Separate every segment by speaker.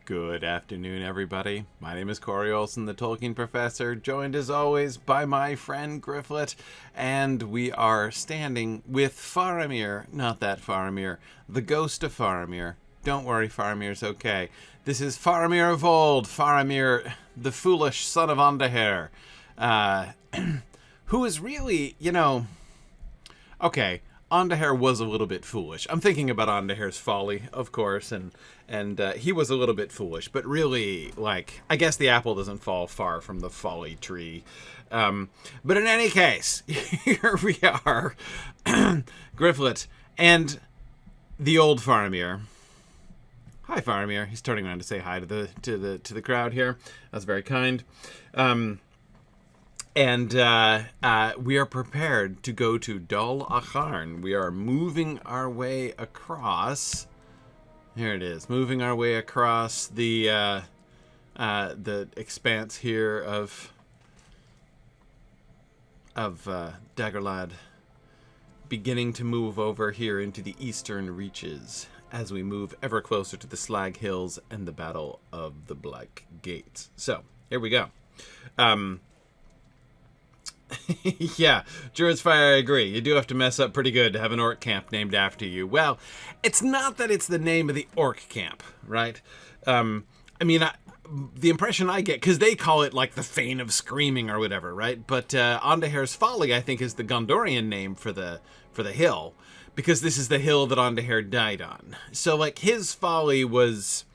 Speaker 1: Good afternoon, everybody. My name is Corey Olson, the Tolkien Professor, joined as always by my friend Gryfflet, and we are standing with Faramir, not that Faramir, the ghost of Faramir. Don't worry, Faramir's okay. This is Faramir of old, Faramir, the foolish son of Ondoher, who is really, okay, Ondoher was a little bit foolish. I'm thinking about Ondoher's Folly, of course, and he was a little bit foolish, but really, I guess the apple doesn't fall far from the folly tree. But in any case, here we are, Gryfflet and the old Faramir. Hi, Faramir. He's turning around to say hi to the crowd here. That's very kind. And we are prepared to go to Dol Acharn. We are moving our way across. Here it is, moving our way across the expanse here of Daggerlad, beginning to move over here into the eastern reaches as we move ever closer to the Slag Hills and the Battle of the Black Gates. So here we go. Yeah, Druid's Fire, I agree. You do have to mess up pretty good to have an orc camp named after you. Well, it's not that it's the name of the orc camp, right? The impression I get, because they call it like the Fane of Screaming or whatever, right? But Ondoher's Folly, I think, is the Gondorian name for the hill, because this is the hill that Ondoher died on. So, his folly was,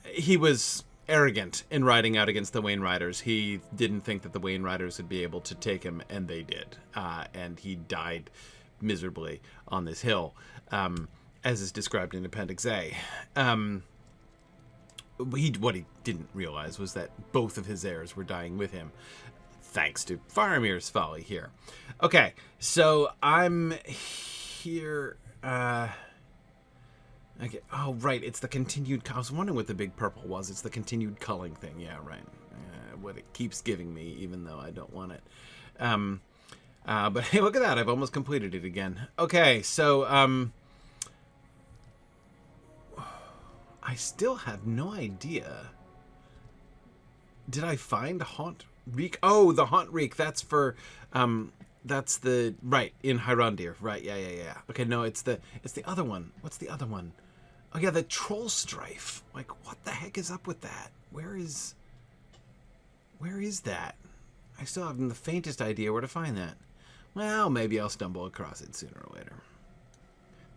Speaker 1: he was arrogant in riding out against the Wainriders. He didn't think that the Wainriders would be able to take him, and they did. And he died miserably on this hill, as is described in Appendix A. What he didn't realize was that both of his heirs were dying with him, thanks to Faramir's folly here. Okay, so I'm here... Okay. Oh, right. It's the continued... I was wondering what the big purple was. It's the continued culling thing. Yeah, right. What it keeps giving me, even though I don't want it. But hey, look at that. I've almost completed it again. Okay, so... I still have no idea. Did I find Haunt Reek? Oh, the Haunt Reek. That's for... That's the... Right, in Hyrondir. Right, yeah. Okay, no, it's the other one. What's the other one? Oh, yeah, the Troll Strife. What the heck is up with that? Where is that? I still haven't the faintest idea where to find that. Well, maybe I'll stumble across it sooner or later.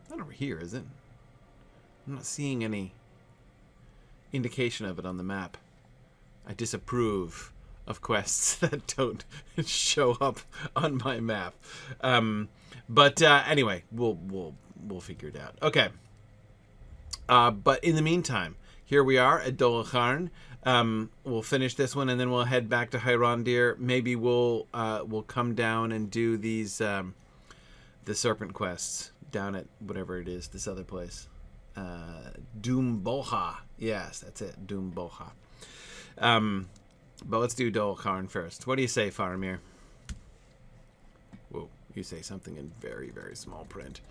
Speaker 1: Not over here, is it? I'm not seeing any indication of it on the map. I disapprove of quests that don't show up on my map. But anyway, we'll figure it out. Okay. But in the meantime, here we are at Dol Acharn. We'll finish this one, and then we'll head back to Hyrondir. Maybe we'll come down and do these the serpent quests down at whatever it is, this other place. Doomboha. Yes, that's it. Doomboha. But let's do Dol Acharn first. What do you say, Faramir? Whoa, you say something in very, very small print.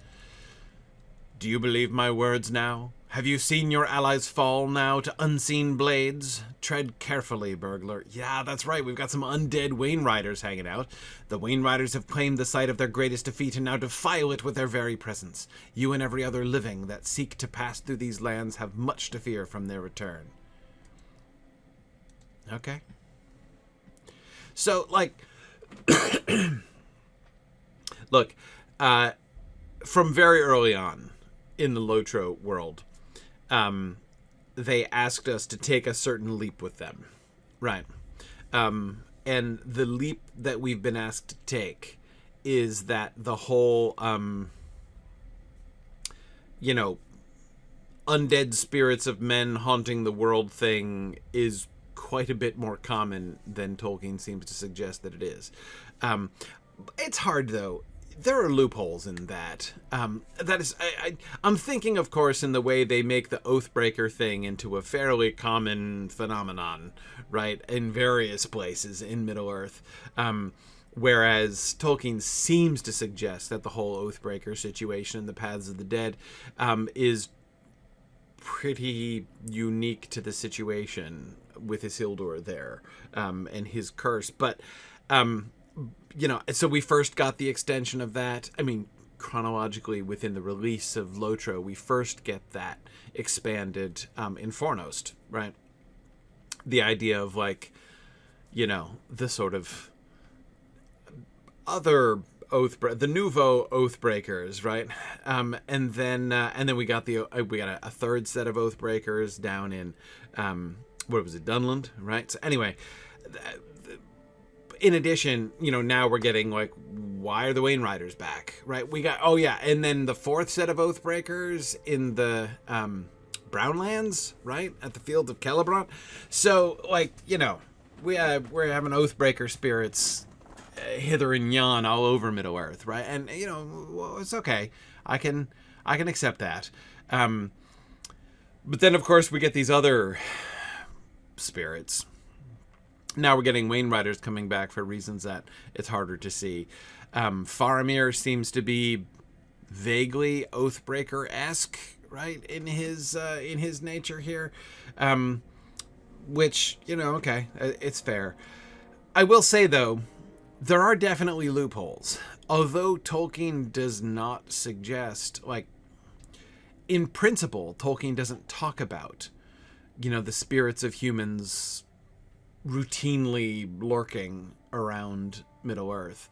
Speaker 1: Do you believe my words now? Have you seen your allies fall now to unseen blades? Tread carefully, burglar. Yeah, that's right. We've got some undead Wainriders hanging out. The Wainriders have claimed the site of their greatest defeat and now defile it with their very presence. You and every other living that seek to pass through these lands have much to fear from their return. Okay. So, look, from very early on in the Lotro world, they asked us to take a certain leap with them, right? And the leap that we've been asked to take is that the whole, undead spirits of men haunting the world thing is quite a bit more common than Tolkien seems to suggest that it is. It's hard, though. There are loopholes in that. That is, I'm thinking, of course, in the way they make the Oathbreaker thing into a fairly common phenomenon, right, in various places in Middle-earth. Whereas Tolkien seems to suggest that the whole Oathbreaker situation in the Paths of the Dead is pretty unique to the situation with Isildur there, and his curse. But, you know, so we first got the extension of that. I mean, chronologically within the release of Lotro, we first get that expanded in Fornost, right? The idea of, like, you know, the sort of other the nouveau Oathbreakers, right? And then we got a third set of Oathbreakers down in what was it, Dunland, right? So anyway, in addition, you know, now we're getting, like, why are the Wainriders back, right? We got, oh yeah, and then the fourth set of Oathbreakers in the Brownlands, right, at the Fields of Celebrant. So, like, you know, we're having Oathbreaker spirits hither and yon all over Middle Earth, right? And, you know, well, it's okay. I can accept that. But then, of course, we get these other spirits. Now we're getting Wainriders coming back for reasons that it's harder to see. Faramir seems to be vaguely Oathbreaker-esque, right, in his nature here, which, you know, okay, it's fair. I will say, though, there are definitely loopholes, although Tolkien does not suggest, like, in principle, Tolkien doesn't talk about, you know, the spirits of humans routinely lurking around Middle-earth,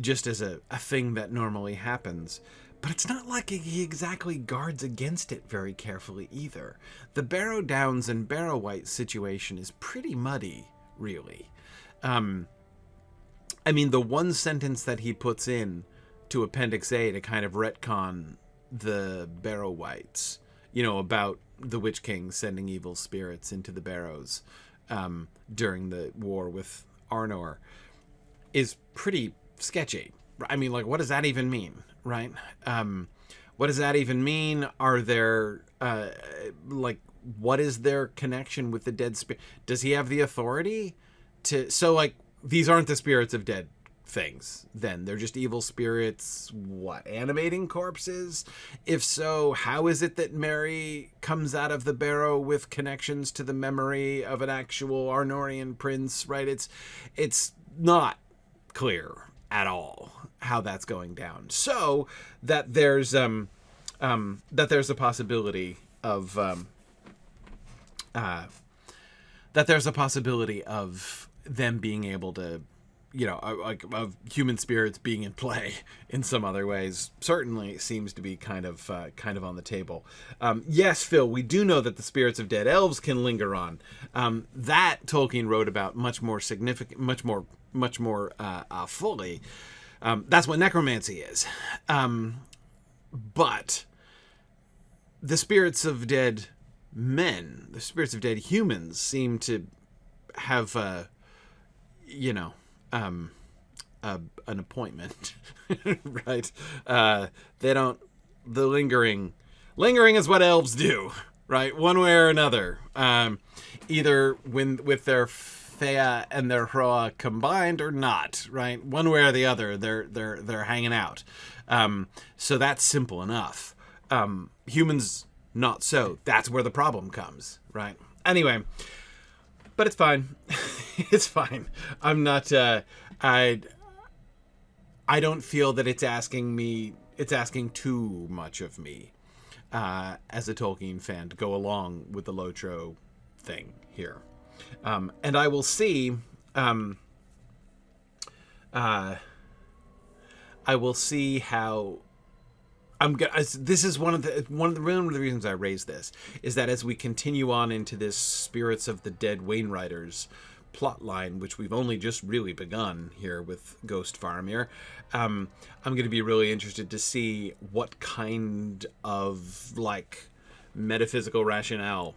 Speaker 1: just as a thing that normally happens. But it's not like he exactly guards against it very carefully either. The Barrow Downs and Barrow White situation is pretty muddy, really. I mean, the one sentence that he puts in to Appendix A to kind of retcon the Barrow Whites, you know, about the Witch King sending evil spirits into the Barrows during the war with Arnor, is pretty sketchy. I mean, like, what does that even mean, right? What does that even mean? Are there, like, what is their connection with the dead spirit? Does he have the authority to... So, like, these aren't the spirits of dead things, then. They're just evil spirits, what, animating corpses? If so, how is it that Mary comes out of the barrow with connections to the memory of an actual Arnorian prince, right? It's not clear at all how that's going down. So that there's a possibility of them being able to, you know, like, of human spirits being in play in some other ways, certainly seems to be kind of on the table. Yes, Phil, we do know that the spirits of dead elves can linger on. That Tolkien wrote about much more significant, much more fully. That's what necromancy is. But the spirits of dead men, the spirits of dead humans, seem to have an appointment, right? They don't. The lingering is what elves do, right? One way or another. Either with their Fea and their Hroa combined or not, right? One way or the other, they're hanging out. So that's simple enough. Humans, not so. That's where the problem comes, right? Anyway, but it's fine. It's fine. I'm not. I don't feel that it's asking too much of me as a Tolkien fan to go along with the Lotro thing here. And I will see. I will see how. This is one of the reasons I raised this is that as we continue on into this Spirits of the Dead Wainriders plotline, which we've only just really begun here with Ghost Faramir, I'm going to be really interested to see what kind of, like, metaphysical rationale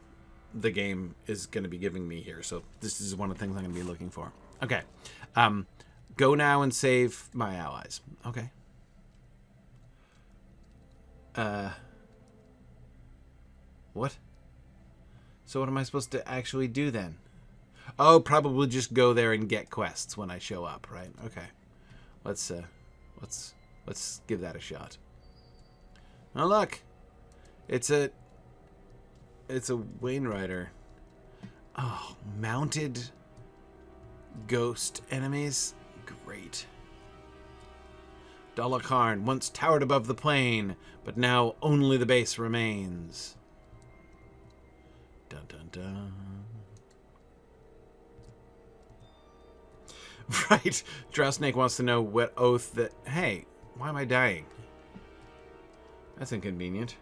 Speaker 1: the game is going to be giving me here. So this is one of the things I'm going to be looking for. Okay. Go now and save my allies. Okay. What? So what am I supposed to actually do then? Oh, probably just go there and get quests when I show up, right? Okay. Let's give that a shot. Oh, look. It's a Wainrider. Oh, mounted ghost enemies? Great. Dol Acharn once towered above the plain, but now only the base remains. Dun dun dun. Right. Drowsnake wants to know what oath that... Hey, why am I dying? That's inconvenient.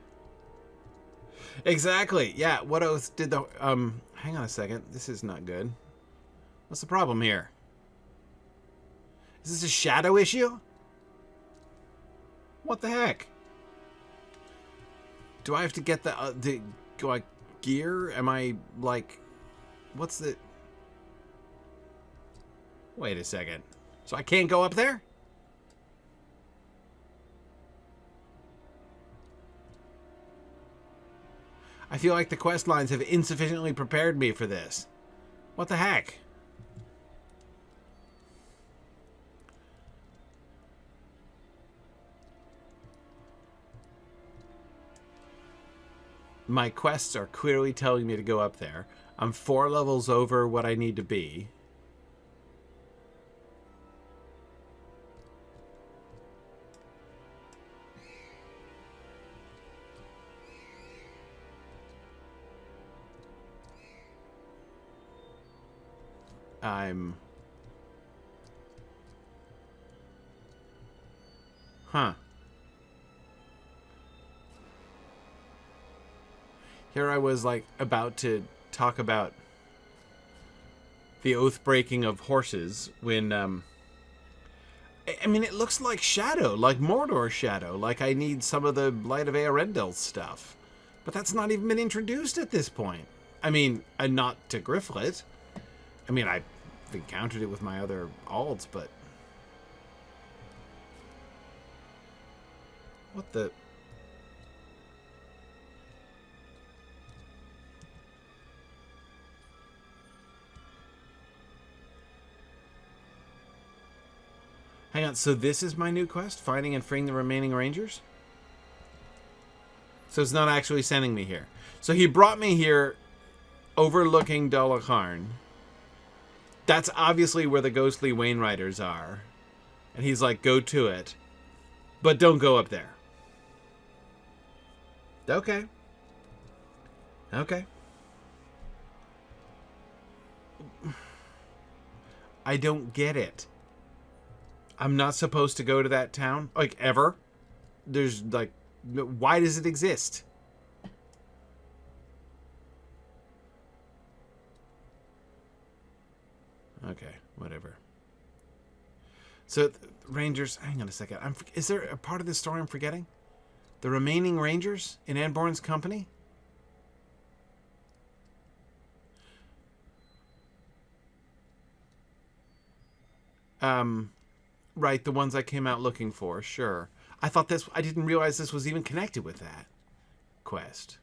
Speaker 1: Exactly. Yeah, what oath did the... hang on a second. This is not good. What's the problem here? Is this a shadow issue? What the heck? Do I have to get the gear? Am I, like... What's the... Wait a second. So I can't go up there? I feel like the quest lines have insufficiently prepared me for this. What the heck? My quests are clearly telling me to go up there. I'm 4 levels over what I need to be. Huh. Here I was, like, about to talk about the oath-breaking of horses when, I mean, it looks like Shadow, like Mordor Shadow, like I need some of the Light of Earendel stuff. But that's not even been introduced at this point. I mean, not to Gryfflet. I mean, I've encountered it with my other alts, but... What the... Hang on, so this is my new quest? Finding and freeing the remaining rangers? So it's not actually sending me here. So he brought me here overlooking Dol Acharn. That's obviously where the ghostly Wainriders are. And he's like, go to it. But don't go up there. Okay. Okay. I don't get it. I'm not supposed to go to that town? Like, ever? There's, like... Why does it exist? Okay, whatever. So, Rangers... Hang on a second. Is there a part of this story I'm forgetting? The remaining Rangers in Anborn's company? Right, the ones I came out looking for, sure. I didn't realize this was even connected with that quest.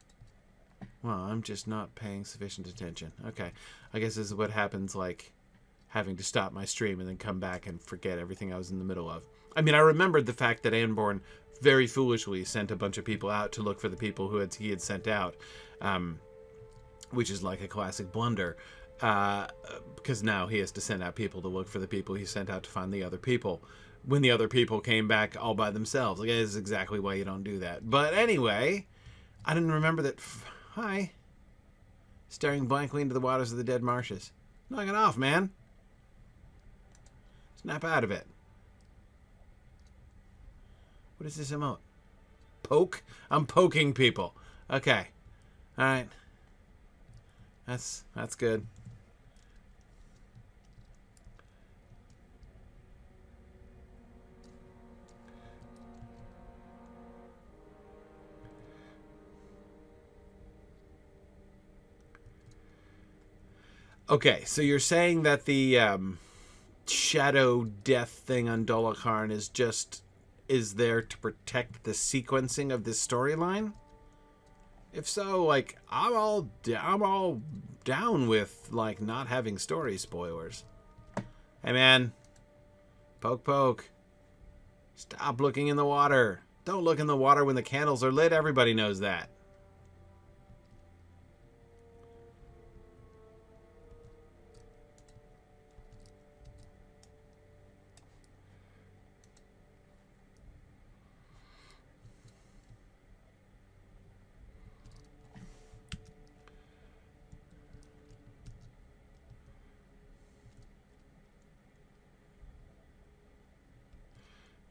Speaker 1: Well, I'm just not paying sufficient attention. Okay, I guess this is what happens, like, having to stop my stream and then come back and forget everything I was in the middle of. I mean, I remembered the fact that Anborn very foolishly sent a bunch of people out to look for the people who he had sent out, which is like a classic blunder. Because now he has to send out people to look for the people he sent out to find the other people. When the other people came back all by themselves. Like, that is exactly why you don't do that. But anyway, I didn't remember that... Hi. Staring blankly into the waters of the dead marshes. Knock it off, man. Snap out of it. What is this emote? Poke? I'm poking people. Okay. Alright. That's good. Okay, so you're saying that the shadow death thing on Dol Acharn is there to protect the sequencing of this storyline? If so, like, I'm all down with, like, not having story spoilers. Hey, man. Poke, poke. Stop looking in the water. Don't look in the water when the candles are lit. Everybody knows that.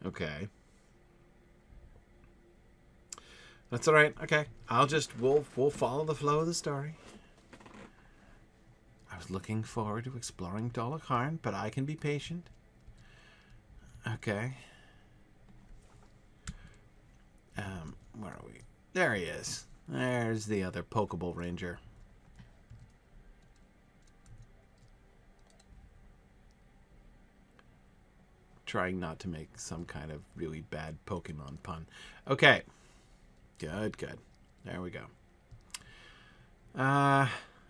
Speaker 1: Okay. That's all right. Okay. We'll follow the flow of the story. I was looking forward to exploring Dol Acharn, but I can be patient. Okay. Where are we? There he is. There's the other Pokeball Ranger. Trying not to make some kind of really bad Pokemon pun. Okay. Good, good. There we go.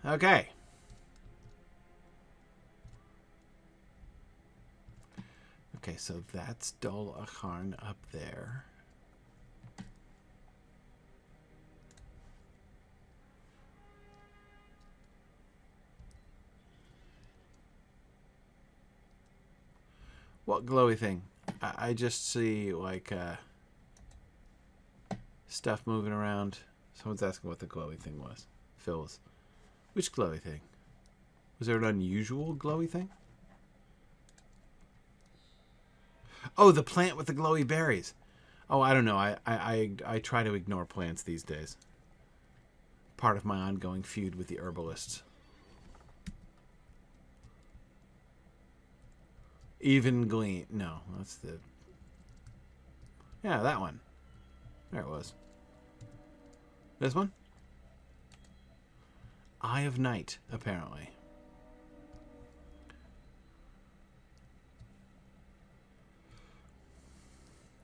Speaker 1: Okay. Okay, so that's Dol Acharn up there. What glowy thing? I just see, like, stuff moving around. Someone's asking what the glowy thing was. Phyllis. Which glowy thing? Was there an unusual glowy thing? Oh, the plant with the glowy berries. Oh, I don't know. I try to ignore plants these days. Part of my ongoing feud with the herbalists. Even gleam. No, that's the... Yeah, that one. There it was. This one? Eye of Night, apparently.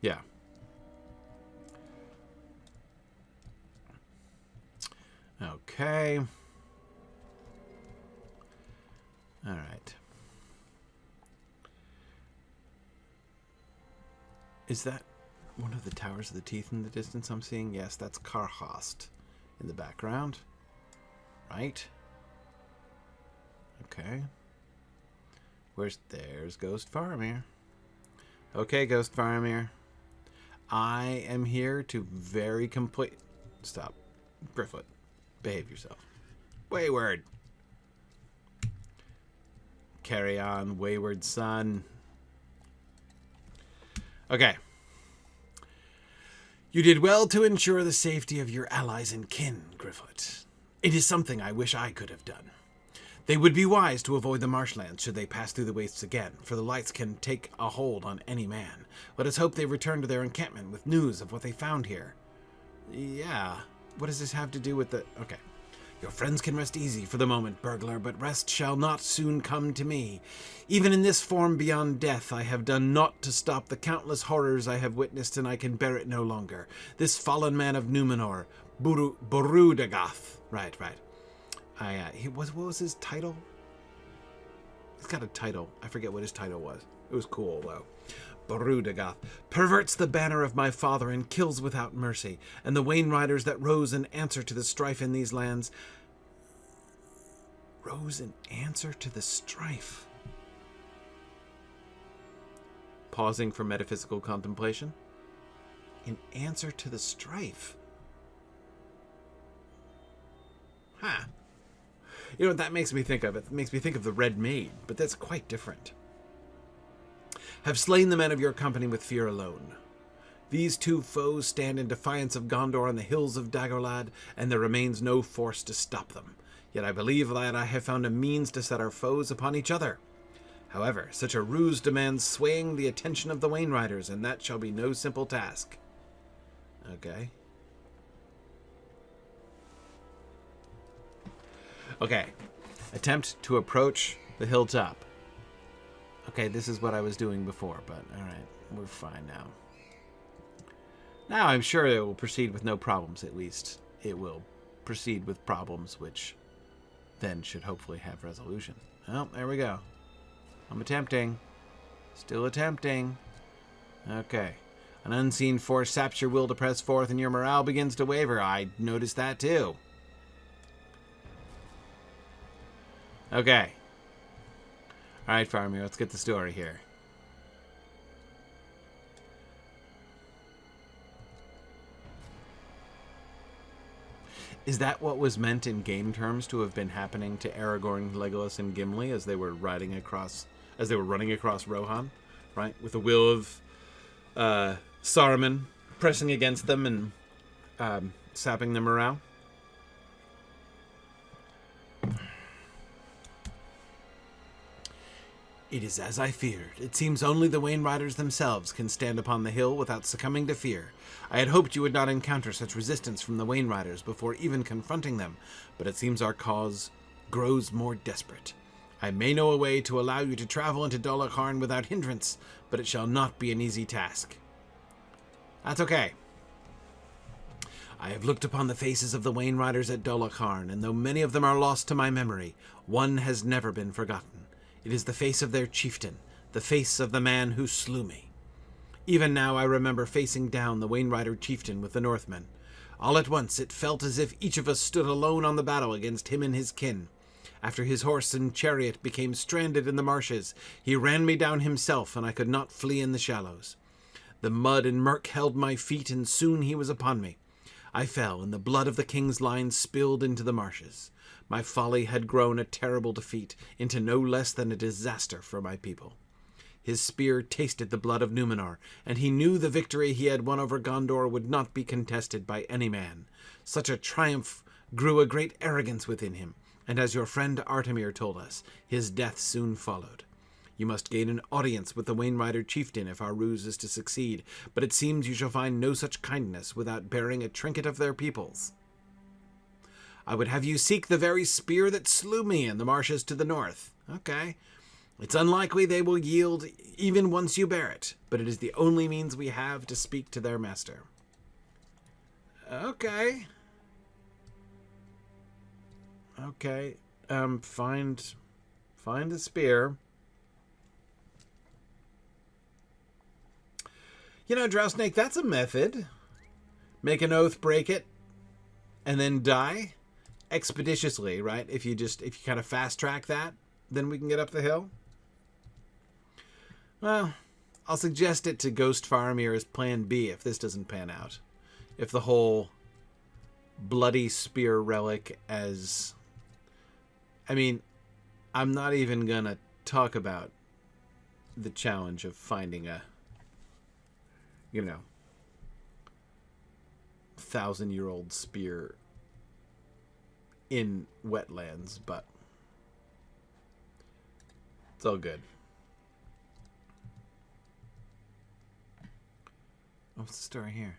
Speaker 1: Yeah. Okay. All right. Is that one of the Towers of the Teeth in the distance I'm seeing? Yes, that's Karhost in the background. Right? Okay. There's Ghost Faramir. Okay, Ghost Faramir. I am here to very complete... Stop. Gryfflet. Behave yourself. Wayward. Carry on, wayward son. Okay. You did well to ensure the safety of your allies and kin, Gryfflet. It is something I wish I could have done. They would be wise to avoid the marshlands should they pass through the wastes again, for the lights can take a hold on any man. Let us hope they return to their encampment with news of what they found here. Yeah, what does this have to do with the... Okay. Your friends can rest easy for the moment, burglar, but rest shall not soon come to me. Even in this form beyond death, I have done naught to stop the countless horrors I have witnessed, and I can bear it no longer. This fallen man of Númenor, Burudagath. Right. What was his title? He's got a title. I forget what his title was. It was cool, though. Burudagath perverts the banner of my father and kills without mercy, and the Wainriders that rose in answer to the strife in these lands. Rose in answer to the strife. Pausing for metaphysical contemplation. In answer to the strife. Huh. You know what that makes me think of? It makes me think of the Red Maid, but that's quite different. Have slain the men of your company with fear alone. These two foes stand in defiance of Gondor on the hills of Dagorlad, and there remains no force to stop them. Yet I believe that I have found a means to set our foes upon each other. However, such a ruse demands swaying the attention of the Wainriders, and that shall be no simple task. Okay. Okay. Attempt to approach the hilltop. Okay, this is what I was doing before, but alright, we're fine now. Now I'm sure it will proceed with no problems, at least. It will proceed with problems, which then should hopefully have resolution. Oh, there we go. I'm attempting. Still attempting. Okay. An unseen force saps your will to press forth, and your morale begins to waver. I noticed that too. Okay. Alright, Faramir, let's get the story here. Is that what was meant in game terms to have been happening to Aragorn, Legolas, and Gimli as they were running across Rohan, right? With the will of Saruman pressing against them and sapping their morale. It is as I feared. It seems only the Wainriders themselves can stand upon the hill without succumbing to fear. I had hoped you would not encounter such resistance from the Wainriders before even confronting them, but it seems our cause grows more desperate. I may know a way to allow you to travel into Dol Acharn without hindrance, but it shall not be an easy task. That's okay. I have looked upon the faces of the Wainriders at Dol Acharn, and though many of them are lost to my memory, one has never been forgotten. It is the face of their chieftain, the face of the man who slew me. Even now I remember facing down the Wainrider chieftain with the Northmen. All at once it felt as if each of us stood alone on the battle against him and his kin. After his horse and chariot became stranded in the marshes, he ran me down himself, and I could not flee in the shallows. The mud and murk held my feet, and soon he was upon me. I fell, and the blood of the king's line spilled into the marshes. My folly had grown a terrible defeat, into no less than a disaster for my people. His spear tasted the blood of Númenor, and he knew the victory he had won over Gondor would not be contested by any man. Such a triumph grew a great arrogance within him, and as your friend Artamir told us, his death soon followed. You must gain an audience with the Wainrider chieftain if our ruse is to succeed, but it seems you shall find no such kindness without bearing a trinket of their peoples. I would have you seek the very spear that slew me in the marshes to the north. Okay. It's unlikely they will yield even once you bear it, but it is the only means we have to speak to their master. Okay. Okay. Find the spear. You know, Drowsnake, that's a method. Make an oath, break it, and then die expeditiously, right? If you kind of fast track that, then we can get up the hill. Well, I'll suggest it to Ghost Faramir as plan B if this doesn't pan out. If the whole bloody spear relic as... I mean, I'm not even gonna talk about the challenge of finding a, 1,000-year-old spear in wetlands, but it's all good. What's the story here?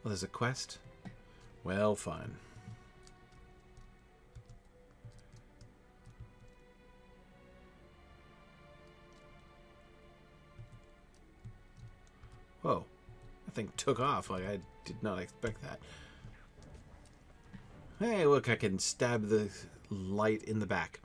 Speaker 1: Oh, there's a quest? Well, fine. Whoa. That thing took off. Like, I did not expect that. Hey, look, I can stab the light in the back.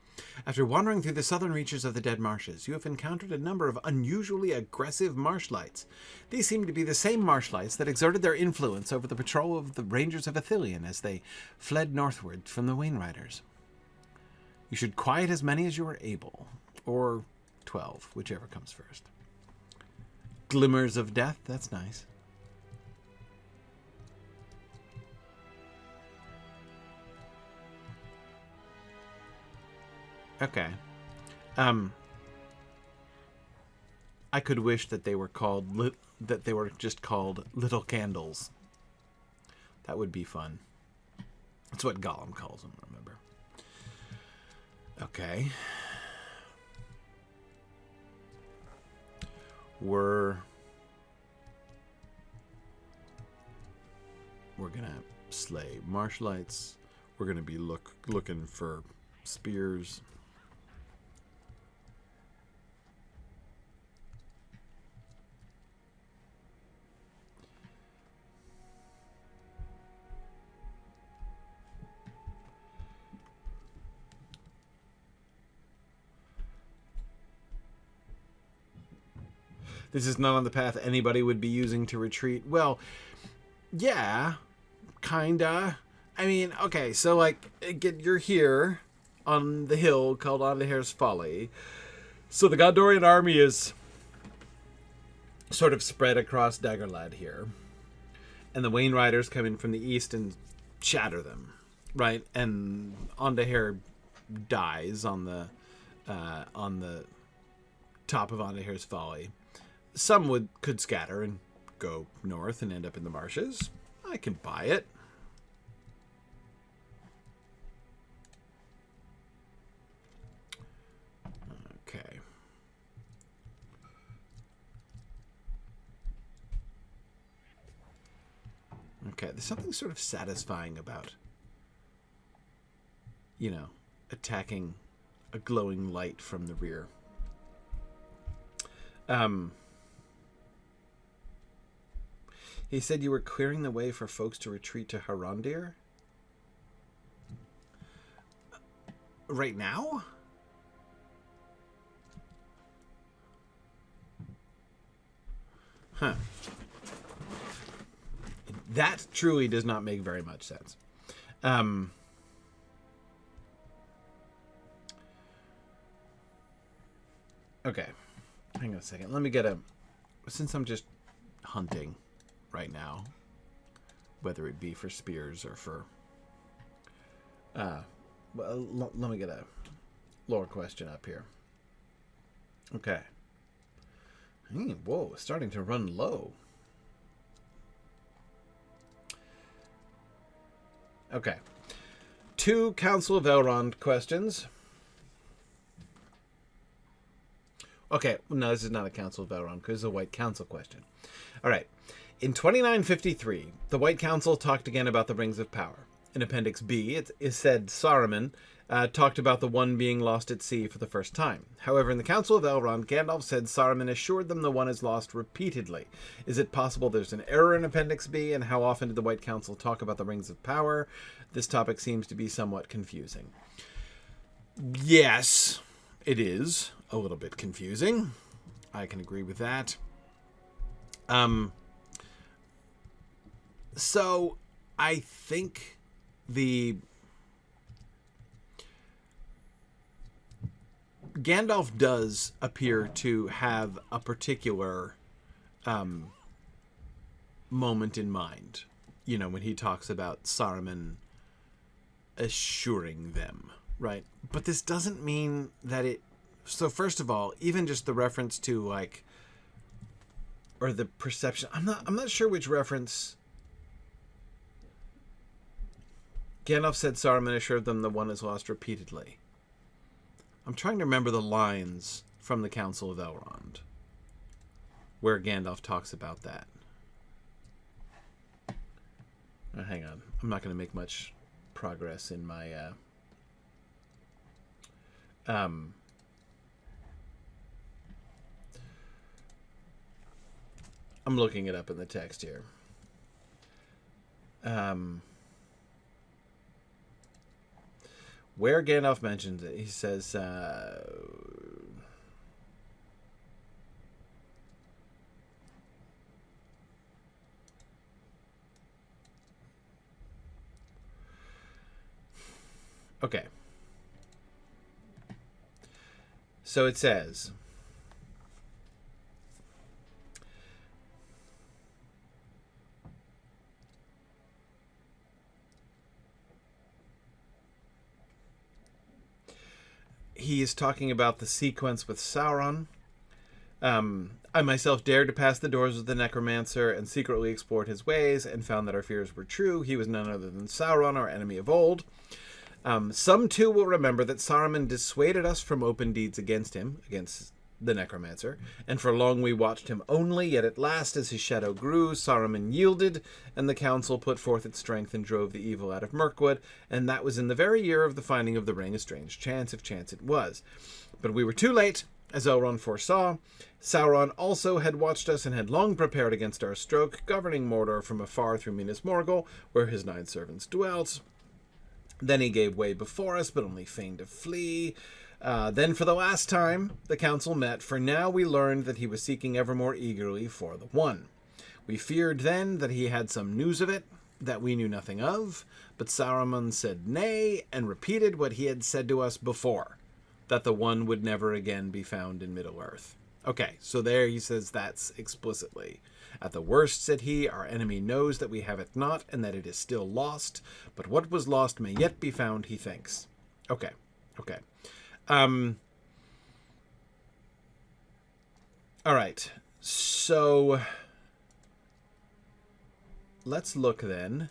Speaker 1: After wandering through the southern reaches of the Dead Marshes, you have encountered a number of unusually aggressive marsh-lights. These seem to be the same marsh-lights that exerted their influence over the patrol of the Rangers of Ithilien as they fled northward from the Wainriders. You should quiet as many as you are able, or 12, whichever comes first. Glimmers of death, that's nice. Okay. I could wish that they were called just called little candles. That would be fun. That's what Gollum calls them, remember? Okay. We're gonna slay marsh-lights. We're gonna be looking for spears. This is not on the path anybody would be using to retreat. Well, yeah, kinda. I mean, okay, so, like, you're here on the hill called Ondoher's Folly. So the Gondorian army is sort of spread across Daggerlad here. And the Wainriders come in from the east and shatter them, right? And Ondoher dies on the top of Ondoher's Folly. some could scatter and go north and end up in the marshes. I can buy it. Okay. Okay, there's something sort of satisfying about, you know, attacking a glowing light from the rear. He said you were clearing the way for folks to retreat to Harondir? Right now? Huh. That truly does not make very much sense. Okay. Hang on a second. Let me get since I'm just hunting right now, whether it be for spears or for... well, let me get a lore question up here. Okay. Whoa, it's starting to run low. Okay. 2 Council of Elrond questions. Okay, no, this is not a Council of Elrond, because it's a White Council question. All right. In 2953, the White Council talked again about the Rings of Power. In Appendix B, it is said Saruman talked about the one being lost at sea for the first time. However, in the Council of Elrond, Gandalf said Saruman assured them the one is lost repeatedly. Is it possible there's an error in Appendix B, and how often did the White Council talk about the Rings of Power? This topic seems to be somewhat confusing. Yes, it is a little bit confusing. I can agree with that. So I think Gandalf does appear to have a particular moment in mind, you know, when he talks about Saruman assuring them, right? But this doesn't mean that it... So first of all, even just the reference to, like, or the perception, I'm not sure which reference. Gandalf said Saruman assured them the one is lost repeatedly. I'm trying to remember the lines from the Council of Elrond where Gandalf talks about that. Hang on. I'm not going to make much progress in my... I'm looking it up in the text here. Where Gandalf mentions it, he says... Okay. So it says... He is talking about the sequence with Sauron. I myself dared to pass the doors of the necromancer and secretly explored his ways and found that our fears were true. He was none other than Sauron, our enemy of old. Some too will remember that Saruman dissuaded us from open deeds against him, against the necromancer, and for long we watched him only, yet at last, as his shadow grew, Saruman yielded, and the council put forth its strength and drove the evil out of Mirkwood, and that was in the very year of the finding of the ring, a strange chance, if chance it was. But we were too late, as Elrond foresaw. Sauron also had watched us and had long prepared against our stroke, governing Mordor from afar through Minas Morgul, where his 9 servants dwelt. Then he gave way before us, but only feigned to flee. Then for the last time, the council met, for now we learned that he was seeking ever more eagerly for the one. We feared then that he had some news of it, that we knew nothing of, but Saruman said nay, and repeated what he had said to us before, that the one would never again be found in Middle-earth. Okay, so there he says that's explicitly. At the worst, said he, our enemy knows that we have it not, and that it is still lost, but what was lost may yet be found, he thinks. Okay. All right. So let's look then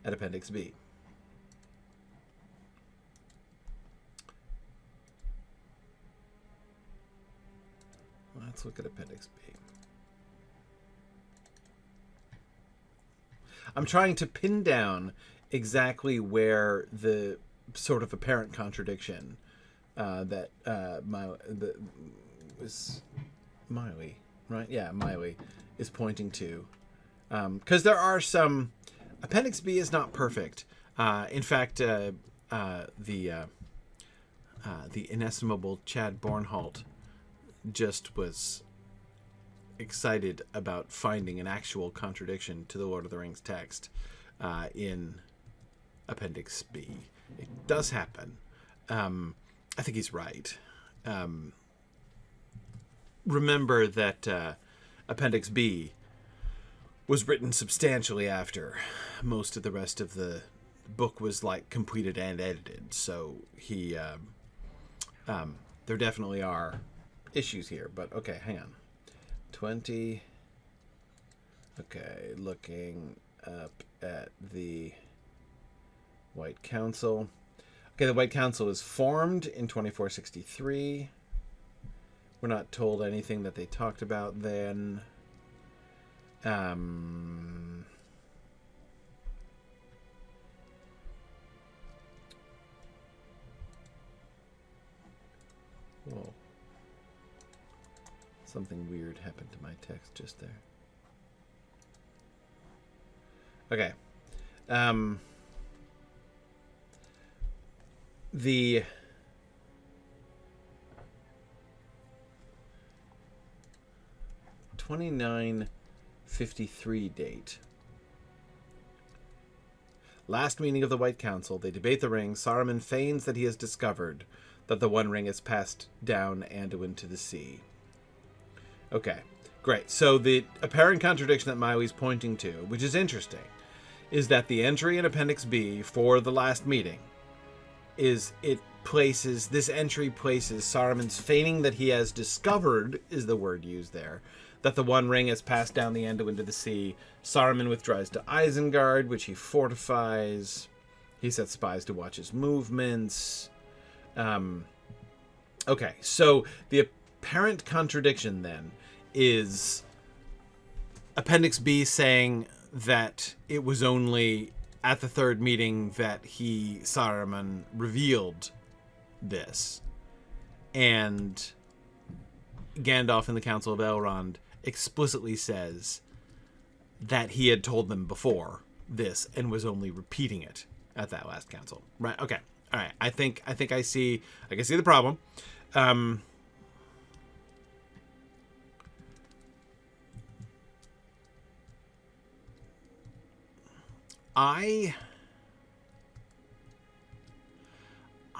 Speaker 1: at Appendix B. Let's look at Appendix B. I'm trying to pin down exactly where the sort of apparent contradiction that was Miley, right? Yeah, Miley is pointing to. Because there are some... Appendix B is not perfect. In fact, the inestimable Chad Bornholt just was excited about finding an actual contradiction to the Lord of the Rings text in Appendix B. It does happen. I think he's right. Remember that Appendix B was written substantially after most of the rest of the book was like completed and edited. So he, there definitely are issues here, but okay, hang on. 20. Okay, looking up at the White Council. Okay, the White Council is formed in 2463. We're not told anything that they talked about then. Whoa. Something weird happened to my text just there. Okay. The 2953 date. Last meeting of the White Council. They debate the ring. Saruman feigns that he has discovered that the One Ring is passed down Anduin to the sea. Okay, great. So the apparent contradiction that Miley's pointing to, which is interesting, is that the entry in Appendix B for the last meeting is this entry places Saruman's feigning that he has discovered, is the word used there, that the One Ring has passed down the Anduin to the sea. Saruman withdraws to Isengard, which he fortifies. He sets spies to watch his movements. Okay, so the apparent contradiction then is Appendix B saying that it was only at the third meeting that Saruman revealed this. And Gandalf in the Council of Elrond explicitly says that he had told them before this and was only repeating it at that last council. Right? Okay. All right. I think I can see the problem. I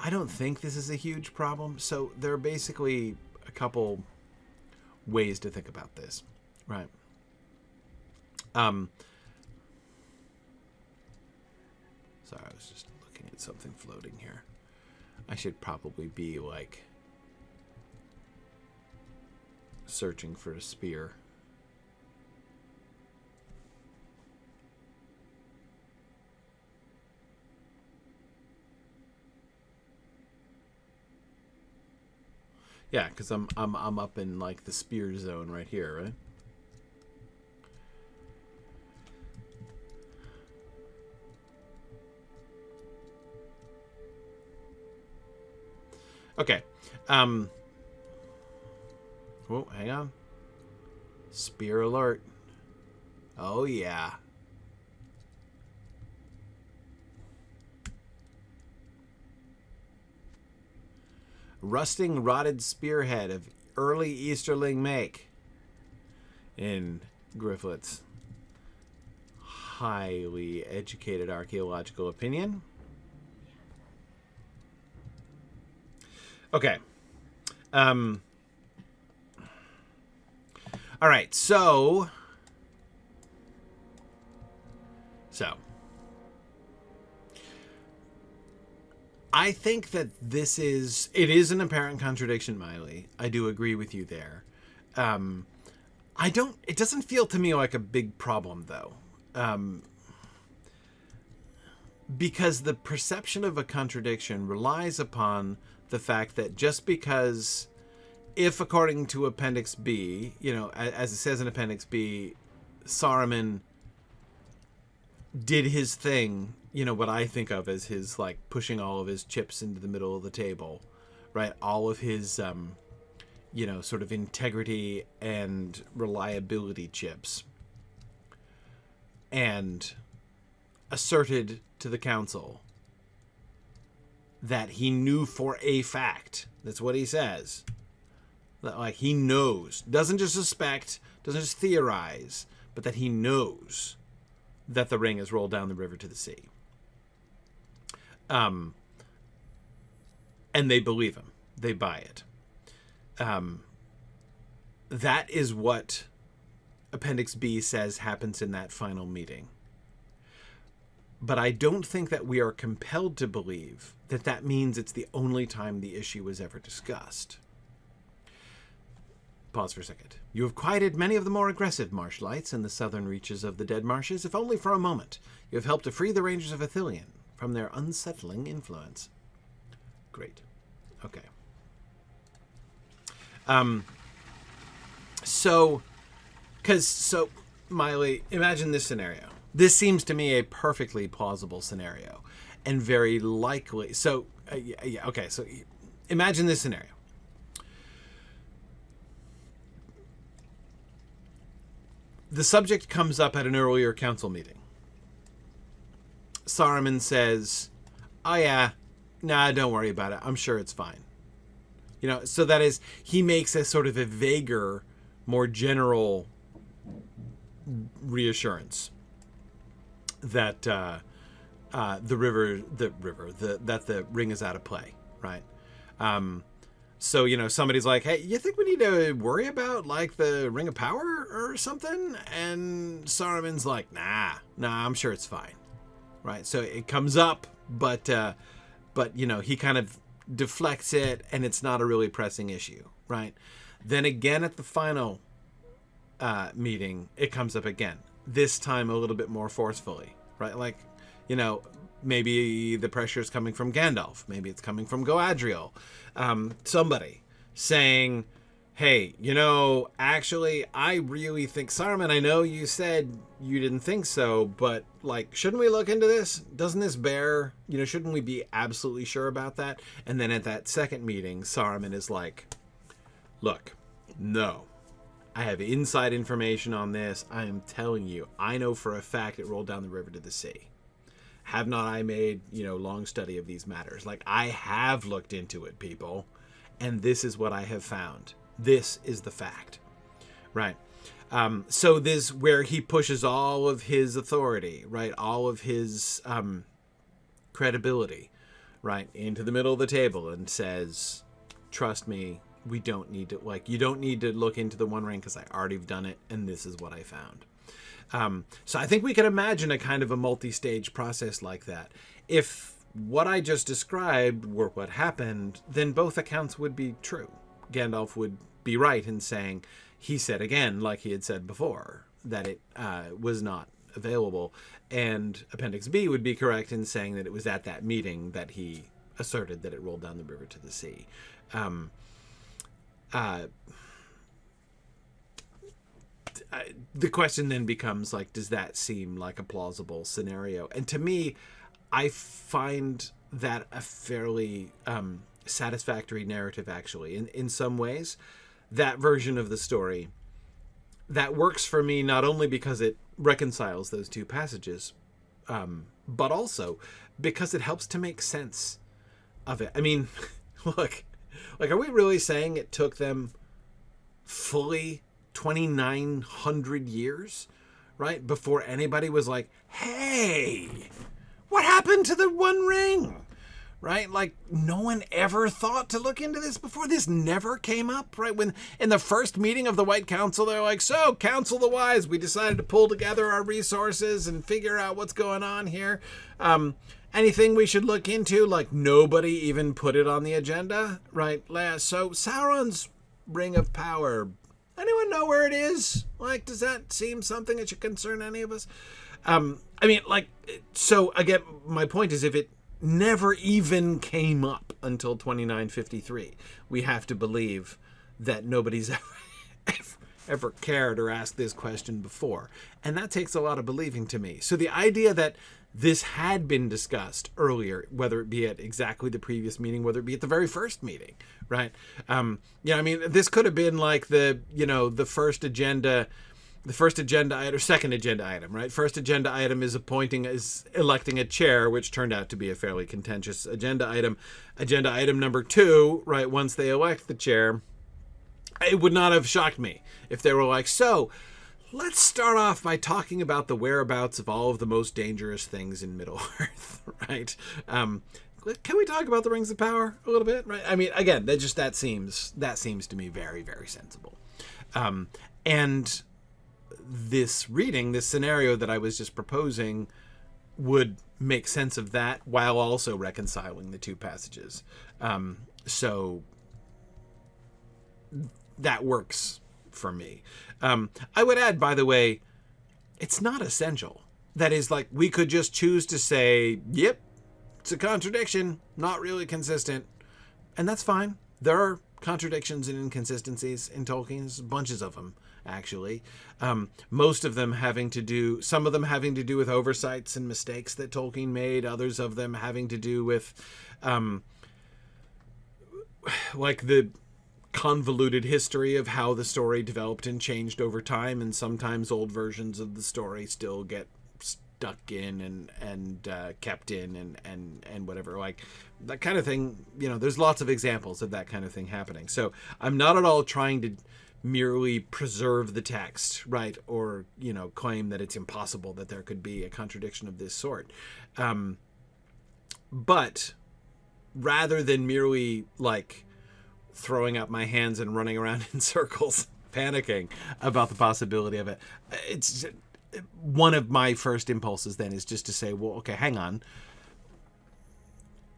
Speaker 1: don't think this is a huge problem. So there are basically a couple ways to think about this, right? Sorry, I was just looking at something floating here. I should probably be like searching for a spear. Yeah, because I'm up in like the spear zone right here, right? Okay. Oh, hang on. Spear alert. Oh yeah. Rusting rotted spearhead of early Easterling make in Gryfflet's highly educated archaeological opinion. Okay. All right. So I think that it is an apparent contradiction, Miley. I do agree with you there. It doesn't feel to me like a big problem, though. Because the perception of a contradiction relies upon the fact that just because, if according to Appendix B, as it says in Appendix B, Saruman did his thing, what I think of as his, like, pushing all of his chips into the middle of the table, right? All of his, sort of integrity and reliability chips. And asserted to the council that he knew for a fact, that's what he says, that, like, he knows, doesn't just suspect, doesn't just theorize, but that he knows that the ring has rolled down the river to the sea. And they believe him. They buy it. That is what Appendix B says happens in that final meeting. But I don't think that we are compelled to believe that that means it's the only time the issue was ever discussed. Pause for a second. You have quieted many of the more aggressive marsh-lights in the southern reaches of the Dead Marshes, if only for a moment. You have helped to free the Rangers of Ithilien from their unsettling influence. Great. Okay. So, Miley, imagine this scenario. This seems to me a perfectly plausible scenario, and very likely. So, okay. So, imagine this scenario. The subject comes up at an earlier council meeting. Saruman says, "Oh yeah, nah, don't worry about it. I'm sure it's fine." So that is, he makes a sort of a vaguer, more general reassurance that that the ring is out of play, right? So, somebody's like, "Hey, you think we need to worry about, like, the Ring of Power or something?" And Saruman's like, nah, I'm sure it's fine, right? So it comes up, but he kind of deflects it, and it's not a really pressing issue, right? Then again at the final meeting, it comes up again. This time a little bit more forcefully, right? Like, maybe the pressure is coming from Gandalf. Maybe it's coming from Galadriel. Somebody saying, "Hey, actually, I really think, Saruman, I know you said you didn't think so, but, like, shouldn't we look into this? Doesn't this bear, shouldn't we be absolutely sure about that?" And then at that second meeting, Saruman is like, "Look, no. I have inside information on this. I am telling you, I know for a fact it rolled down the river to the sea. Have not I made, long study of these matters? Like, I have looked into it, people, and this is what I have found. This is the fact," right? So this, where he pushes all of his authority, right, all of his credibility, right, into the middle of the table and says, "Trust me, we don't need to, like, you don't need to look into the One Ring because I already have done it, and this is what I found." So I think we can imagine a kind of a multi-stage process like that. If what I just described were what happened, then both accounts would be true. Gandalf would be right in saying, he said again, like he had said before, that it was not available. And Appendix B would be correct in saying that it was at that meeting that he asserted that it rolled down the river to the sea. The question then becomes, like, does that seem like a plausible scenario? And to me, I find that a fairly satisfactory narrative, actually. In some ways, that version of the story, that works for me not only because it reconciles those two passages, but also because it helps to make sense of it. I mean, look, like, are we really saying it took them fully 2,900 years, right, before anybody was like, "Hey, what happened to the One Ring?" Right? Like, no one ever thought to look into this before. This never came up, right? When in the first meeting of the White Council, they're like, "So, Council of the Wise, we decided to pull together our resources and figure out what's going on here. Anything we should look into?" Like, nobody even put it on the agenda, right? So, Sauron's Ring of Power, anyone know where it is? Like, does that seem something that should concern any of us? I mean, like, so again, my point is, if it never even came up until 2953, we have to believe that nobody's ever cared or asked this question before. And that takes a lot of believing to me. So the idea that this had been discussed earlier, whether it be at exactly the previous meeting, whether it be at the very first meeting, right? I mean, this could have been like the first agenda item, or second agenda item, right? First agenda item is electing a chair, which turned out to be a fairly contentious agenda item. Agenda item number 2, right? Once they elect the chair, it would not have shocked me if they were like, so let's start off by talking about the whereabouts of all of the most dangerous things in Middle-earth, right? Can we talk about the Rings of Power a little bit, right? I mean, again, that seems to me very, very sensible. And this scenario that I was just proposing would make sense of that while also reconciling the two passages. So that works for me. I would add, by the way, it's not essential. That is, like, we could just choose to say, yep, it's a contradiction, not really consistent. And that's fine. There are contradictions and inconsistencies in Tolkien. There's bunches of them, actually. Most of them some of them having to do with oversights and mistakes that Tolkien made. Others of them having to do with, like, the convoluted history of how the story developed and changed over time, and sometimes old versions of the story still get stuck in and kept in and whatever, like that kind of thing. There's lots of examples of that kind of thing happening. So I'm not at all trying to merely preserve the text, right, or claim that it's impossible that there could be a contradiction of this sort, but rather than merely like throwing up my hands and running around in circles panicking about the possibility of it, it's one of my first impulses then is just to say, well, okay, hang on,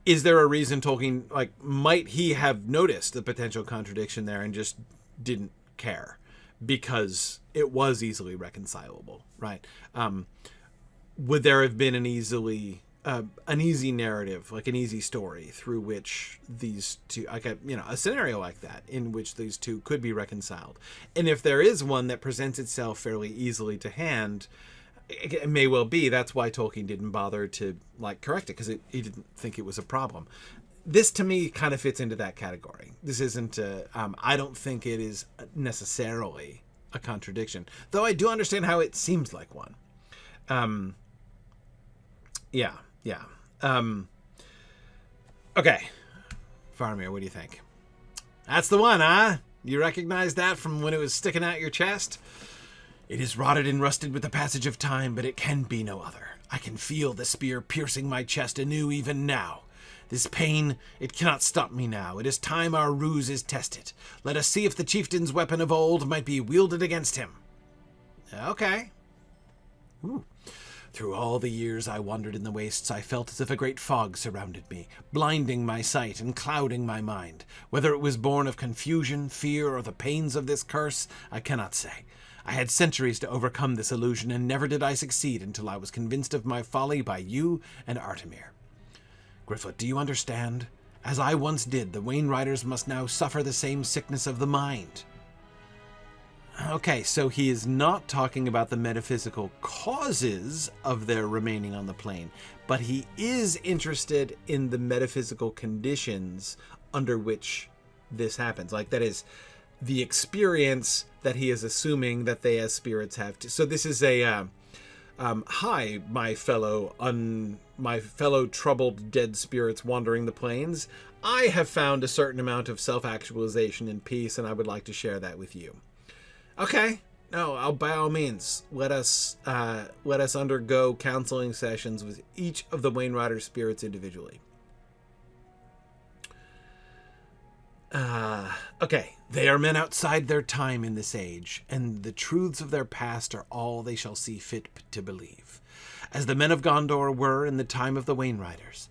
Speaker 1: is there a reason Tolkien, like, might he have noticed the potential contradiction there and just didn't care because it was easily reconcilable, right? Would there have been an easy narrative, like an easy story through which these two, like a scenario like that in which these two could be reconciled? And if there is one that presents itself fairly easily to hand, it may well be that's why Tolkien didn't bother to like correct it, because he didn't think it was a problem. This to me kind of fits into that category. This isn't I don't think it is necessarily a contradiction, though I do understand how it seems like one. Yeah. Okay. Faramir, what do you think? That's the one, huh? You recognize that from when it was sticking out your chest? It is rotted and rusted with the passage of time, but it can be no other. I can feel the spear piercing my chest anew even now. This pain, it cannot stop me now. It is time our ruse is tested. Let us see if the chieftain's weapon of old might be wielded against him. Okay. Ooh. Through all the years I wandered in the wastes, I felt as if a great fog surrounded me, blinding my sight and clouding my mind. Whether it was born of confusion, fear, or the pains of this curse, I cannot say. I had centuries to overcome this illusion, and never did I succeed until I was convinced of my folly by you and Artamir. Gryfflet, do you understand? As I once did, the Wainriders must now suffer the same sickness of the mind. Okay, so he is not talking about the metaphysical causes of their remaining on the plane, but he is interested in the metaphysical conditions under which this happens. Like, that is the experience that he is assuming that they as spirits have to. So this is a, hi, my fellow troubled dead spirits wandering the plains. I have found a certain amount of self-actualization and peace, and I would like to share that with you. Okay, no, by all means, let us undergo counseling sessions with each of the Wainrider spirits individually. Okay, they are men outside their time in this age, and the truths of their past are all they shall see fit to believe, as the men of Gondor were in the time of the Wainriders.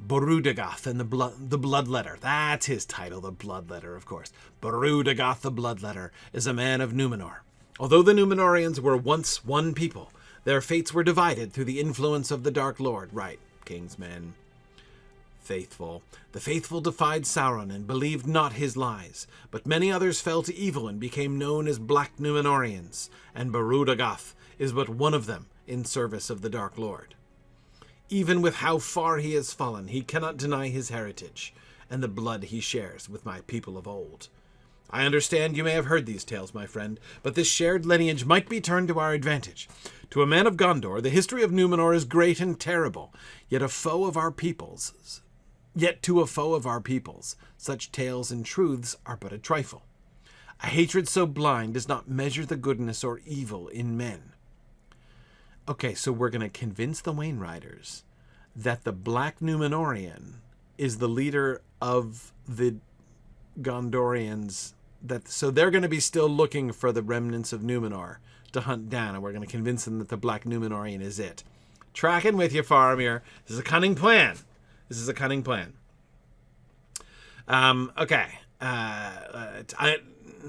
Speaker 1: Burudagath and the Bloodletter. That's his title, the Bloodletter, of course. Burudagath the Bloodletter is a man of Númenor. Although the Númenóreans were once one people, their fates were divided through the influence of the Dark Lord. Right, Kingsmen. Faithful. The faithful defied Sauron and believed not his lies, but many others fell to evil and became known as Black Númenóreans, and Burudagath is but one of them in service of the Dark Lord. Even with how far he has fallen, he cannot deny his heritage and the blood he shares with my people of old. I understand you may have heard these tales, my friend, but this shared lineage might be turned to our advantage. To a man of Gondor, the history of Númenor is great and terrible, yet to a foe of our peoples, such tales and truths are but a trifle. A hatred so blind does not measure the goodness or evil in men. Okay, so we're going to convince the Wainriders that the Black Númenórean is the leader of the Gondorians. So they're going to be still looking for the remnants of Númenor to hunt down, and we're going to convince them that the Black Númenórean is it. Tracking with you, Faramir. This is a cunning plan. Okay.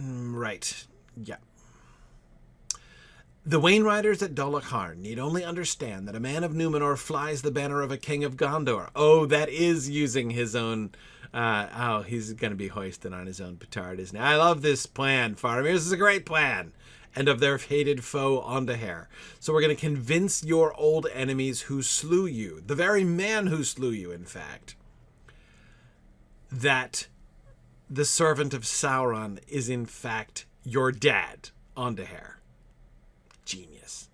Speaker 1: Right. Yeah. The Wainriders at Dol Acharn need only understand that a man of Númenor flies the banner of a king of Gondor. Oh, that is using his own... he's going to be hoisted on his own petard, isn't he? I love this plan, Faramir. This is a great plan. And of their hated foe, Ondoher. So we're going to convince your old enemies who slew you, the very man who slew you, in fact, that the servant of Sauron is, in fact, your dad, Ondoher. Genius.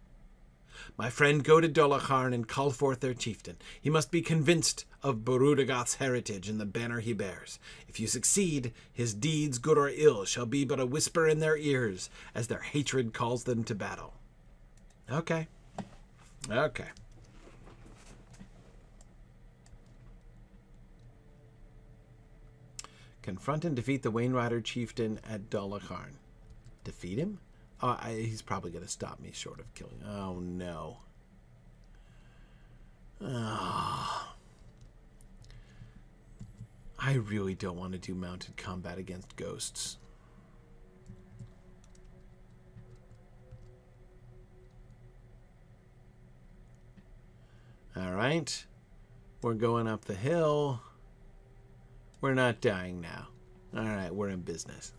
Speaker 1: My friend, go to Dol Acharn and call forth their chieftain. He must be convinced of Burudagath's heritage and the banner he bears. If you succeed, his deeds, good or ill, shall be but a whisper in their ears as their hatred calls them to battle. Okay. Confront and defeat the Wainrider chieftain at Dol Acharn. Defeat him? He's probably going to stop me short of killing. Oh, no. I really don't want to do mounted combat against ghosts. All right. We're going up the hill. We're not dying now. All right, we're in business.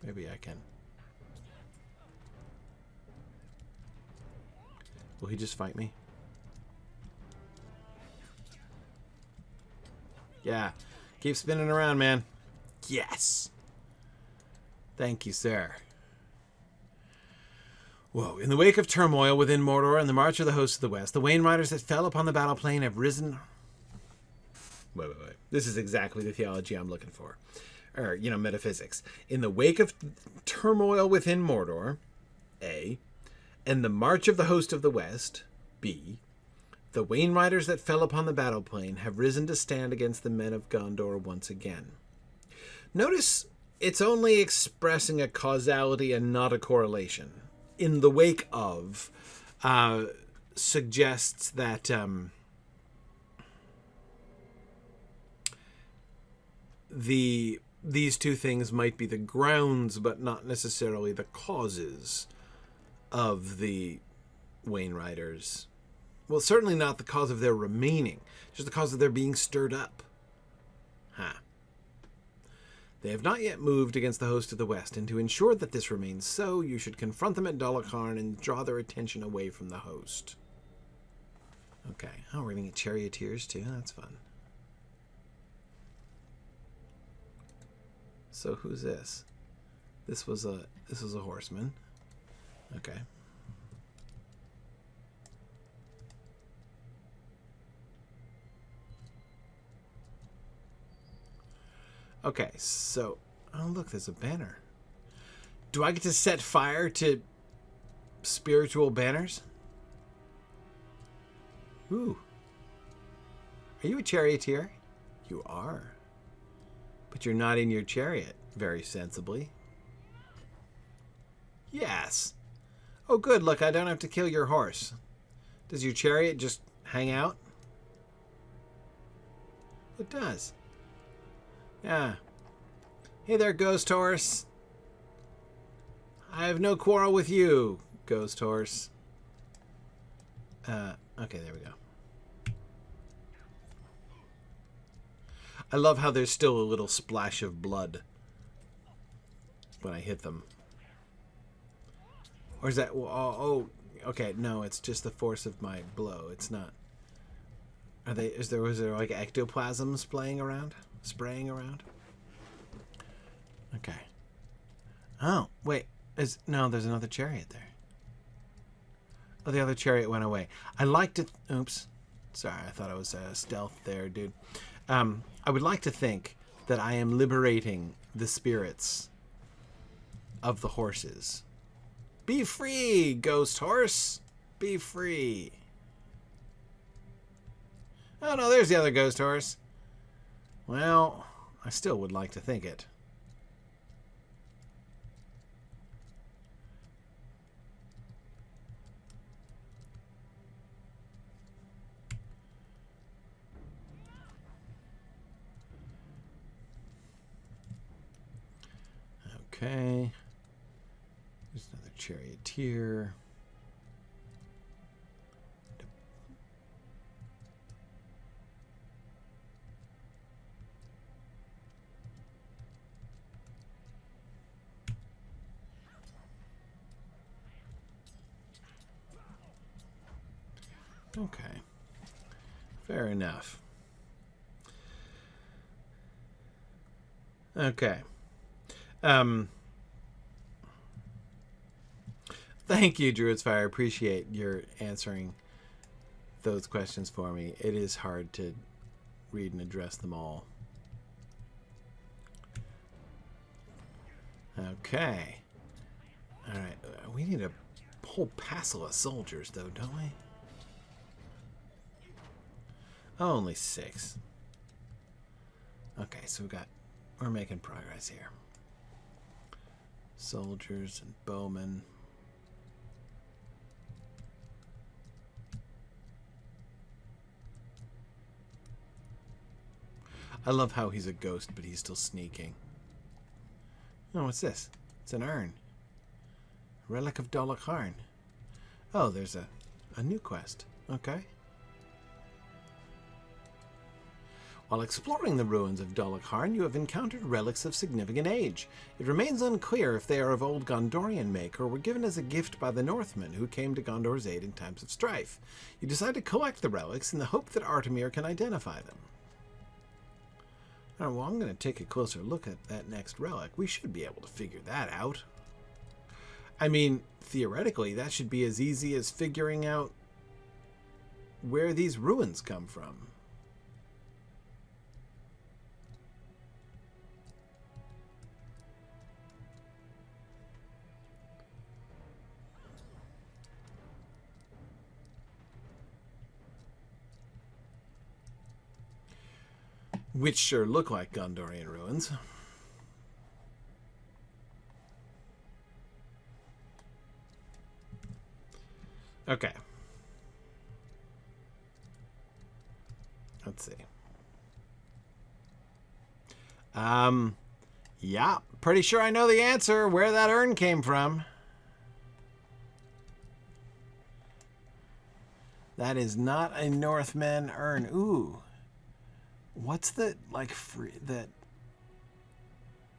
Speaker 1: Maybe I can. Will he just fight me? Yeah. Keep spinning around, man. Yes. Thank you, sir. Whoa. In the wake of turmoil within Mordor and the march of the hosts of the West, the Wainriders that fell upon the battle plain have risen... Wait. This is exactly the theology I'm looking for. Or, metaphysics. In the wake of turmoil within Mordor, A, and the march of the host of the West, B, the Wainriders that fell upon the battle plain have risen to stand against the men of Gondor once again. Notice it's only expressing a causality and not a correlation. In the wake of suggests that these two things might be the grounds, but not necessarily the causes of the Wainriders. Well, certainly not the cause of their remaining, just the cause of their being stirred up. They have not yet moved against the host of the West, and to ensure that this remains so, you should confront them at Dol Acharn and draw their attention away from the host. Okay. Oh, we're going to get charioteers too. That's fun. So who's this? This was a horseman. Okay. Okay, so oh look, there's a banner. Do I get to set fire to spiritual banners? Ooh. Are you a charioteer? You are. But you're not in your chariot, very sensibly. Yes. Oh, good. Look, I don't have to kill your horse. Does your chariot just hang out? It does. Yeah. Hey there, ghost horse. I have no quarrel with you, ghost horse. Okay, there we go. I love how there's still a little splash of blood when I hit them. Or is that... Oh, okay, no, it's just the force of my blow. It's not... Are they... Was there like ectoplasm spraying around? Okay. Oh, wait. No, there's another chariot there. Oh, the other chariot went away. I like to... Oops. Sorry, I thought I was stealth there, dude. I would like to think that I am liberating the spirits of the horses. Be free, ghost horse. Be free. Oh, no, there's the other ghost horse. Well, I still would like to think it. Okay. There's another charioteer. Okay. Fair enough. Okay. Thank you, Druid's Fire. I appreciate your answering those questions for me. It is hard to read and address them all. Okay. All right. We need a whole passel of soldiers, though, don't we? Oh, only 6. Okay, so we're making progress here. Soldiers and bowmen. I love how he's a ghost, but he's still sneaking. Oh, what's this? It's an urn. Relic of Dol Acharn. Oh, there's a new quest. Okay. While exploring the ruins of Dol Acharn, you have encountered relics of significant age. It remains unclear if they are of old Gondorian make or were given as a gift by the Northmen who came to Gondor's aid in times of strife. You decide to collect the relics in the hope that Artamir can identify them. Well, I'm going to take a closer look at that next relic. We should be able to figure that out. I mean, theoretically, that should be as easy as figuring out where these ruins come from. Which sure look like Gondorian ruins. Okay. Let's see. Yeah, pretty sure I know the answer, where that urn came from. That is not a Northman urn. Ooh. What's the, like, that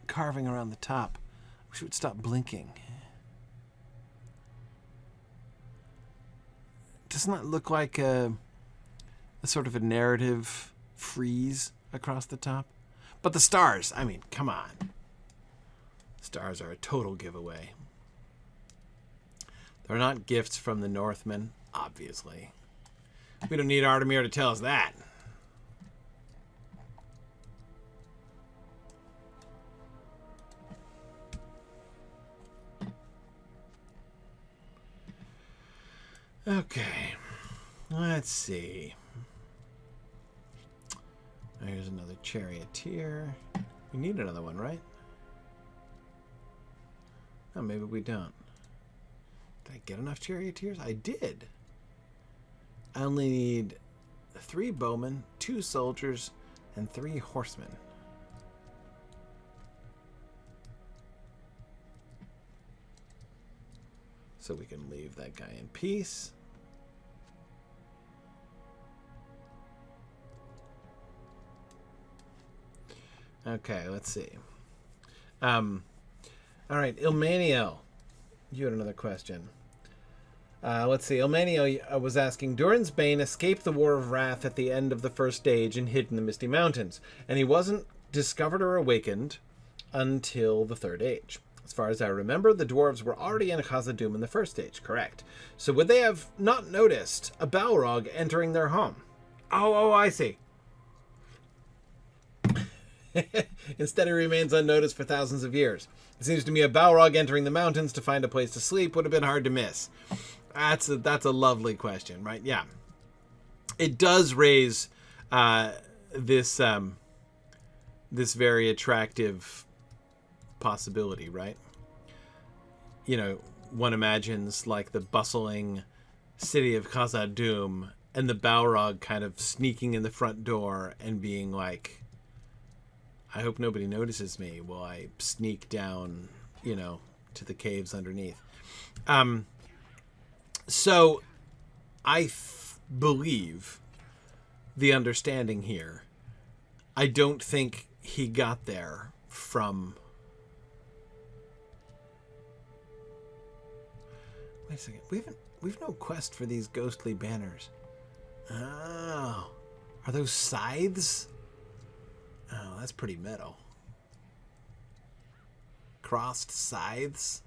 Speaker 1: carving around the top? I wish it would stop blinking. Doesn't that look like a sort of a narrative frieze across the top? But the stars, I mean, come on. Stars are a total giveaway. They're not gifts from the Northmen, obviously. We don't need Artamir to tell us that. Okay, let's see. There's another charioteer. We need another one, right? Oh, maybe we don't. Did I get enough charioteers? I did. I only need 3 bowmen, 2 soldiers, and 3 horsemen. So we can leave that guy in peace. Okay, let's see. All right, Ilmaniel, you had another question. Let's see. Ilmaniel was asking, Durin's Bane escaped the War of Wrath at the end of the first age and hid in the Misty Mountains, and he wasn't discovered or awakened until the Third Age. As far as I remember, the dwarves were already in Khazad-dûm in the first age, correct? So would they have not noticed a Balrog entering their home? Oh, I see. Instead, he remains unnoticed for thousands of years. It seems to me a Balrog entering the mountains to find a place to sleep would have been hard to miss. That's a lovely question, right? Yeah. It does raise this very attractive possibility, right? You know, one imagines like the bustling city of Khazad-dûm and the Balrog kind of sneaking in the front door and being like, I hope nobody notices me while I sneak down, you know, to the caves underneath. So I believe the understanding here. I don't think he got there from... Wait a second. We've no quest for these ghostly banners. Oh. Are those scythes? Oh, that's pretty metal. Crossed scythes.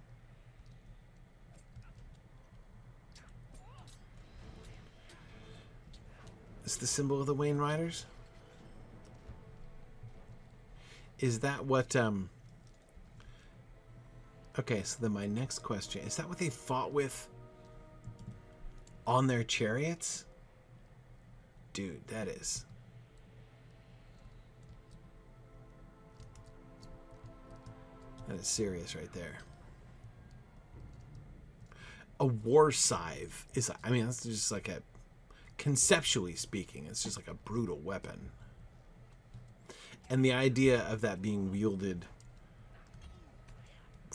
Speaker 1: Is the symbol of the Wainriders? Is that what, Okay, so then my next question, is that what they fought with on their chariots? Dude, that is... That is serious right there. A war scythe is, I mean, that's just like a, conceptually speaking, it's just like a brutal weapon. And the idea of that being wielded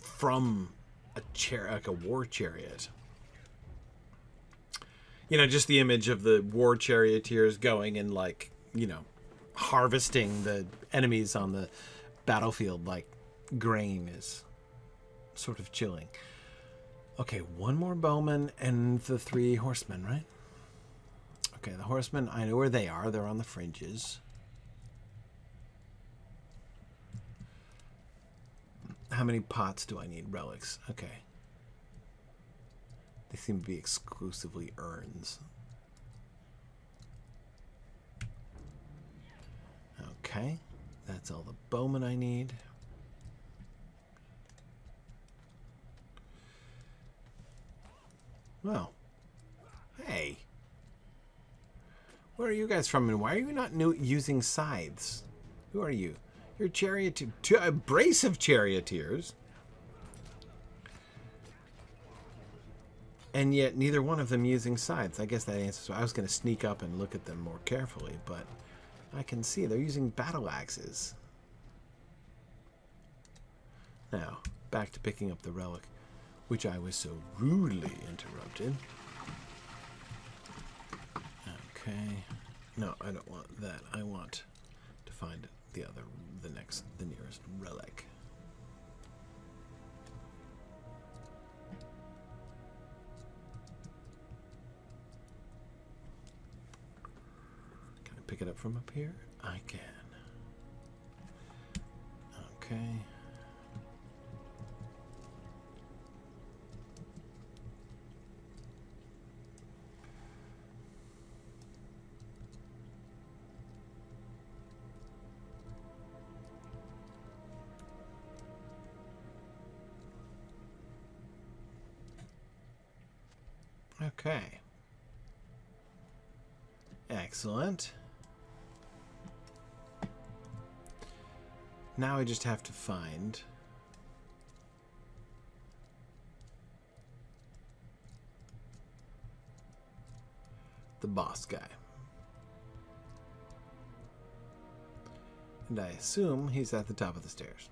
Speaker 1: from a like a war chariot. You know, just the image of the war charioteers going and, like, you know, harvesting the enemies on the battlefield like grain is sort of chilling. Okay, 1 more bowman and the 3 horsemen, right? Okay, the horsemen, I know where they are. They're on the fringes. How many pots do I need? Relics. Okay. They seem to be exclusively urns. Okay. That's all the bowmen I need. Well. Hey. Where are you guys from, and why are you not using scythes? Who are you? You're a brace of charioteers. And yet neither one of them using scythes. I guess that answers. I was going to sneak up and look at them more carefully, but I can see they're using battle axes. Now, back to picking up the relic, which I was so rudely interrupted. Okay. No, I don't want that. I want to find the nearest relic. Can I pick it up from up here? I can. Okay. Okay. Excellent. Now I just have to find the boss guy. And I assume he's at the top of the stairs.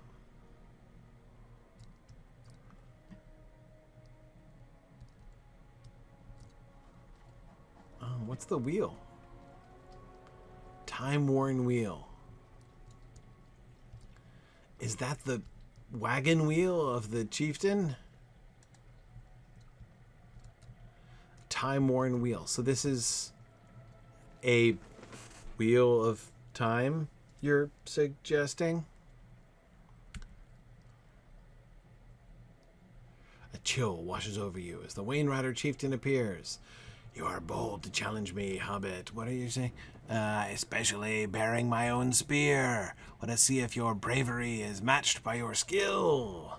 Speaker 1: Oh, what's the wheel? Time-worn wheel. Is that the wagon wheel of the chieftain? Time-worn wheel. So this is a wheel of time, you're suggesting? A chill washes over you as the Wainrider chieftain appears. You are bold to challenge me, Hobbit. What are you saying? Especially bearing my own spear. Want to see if your bravery is matched by your skill.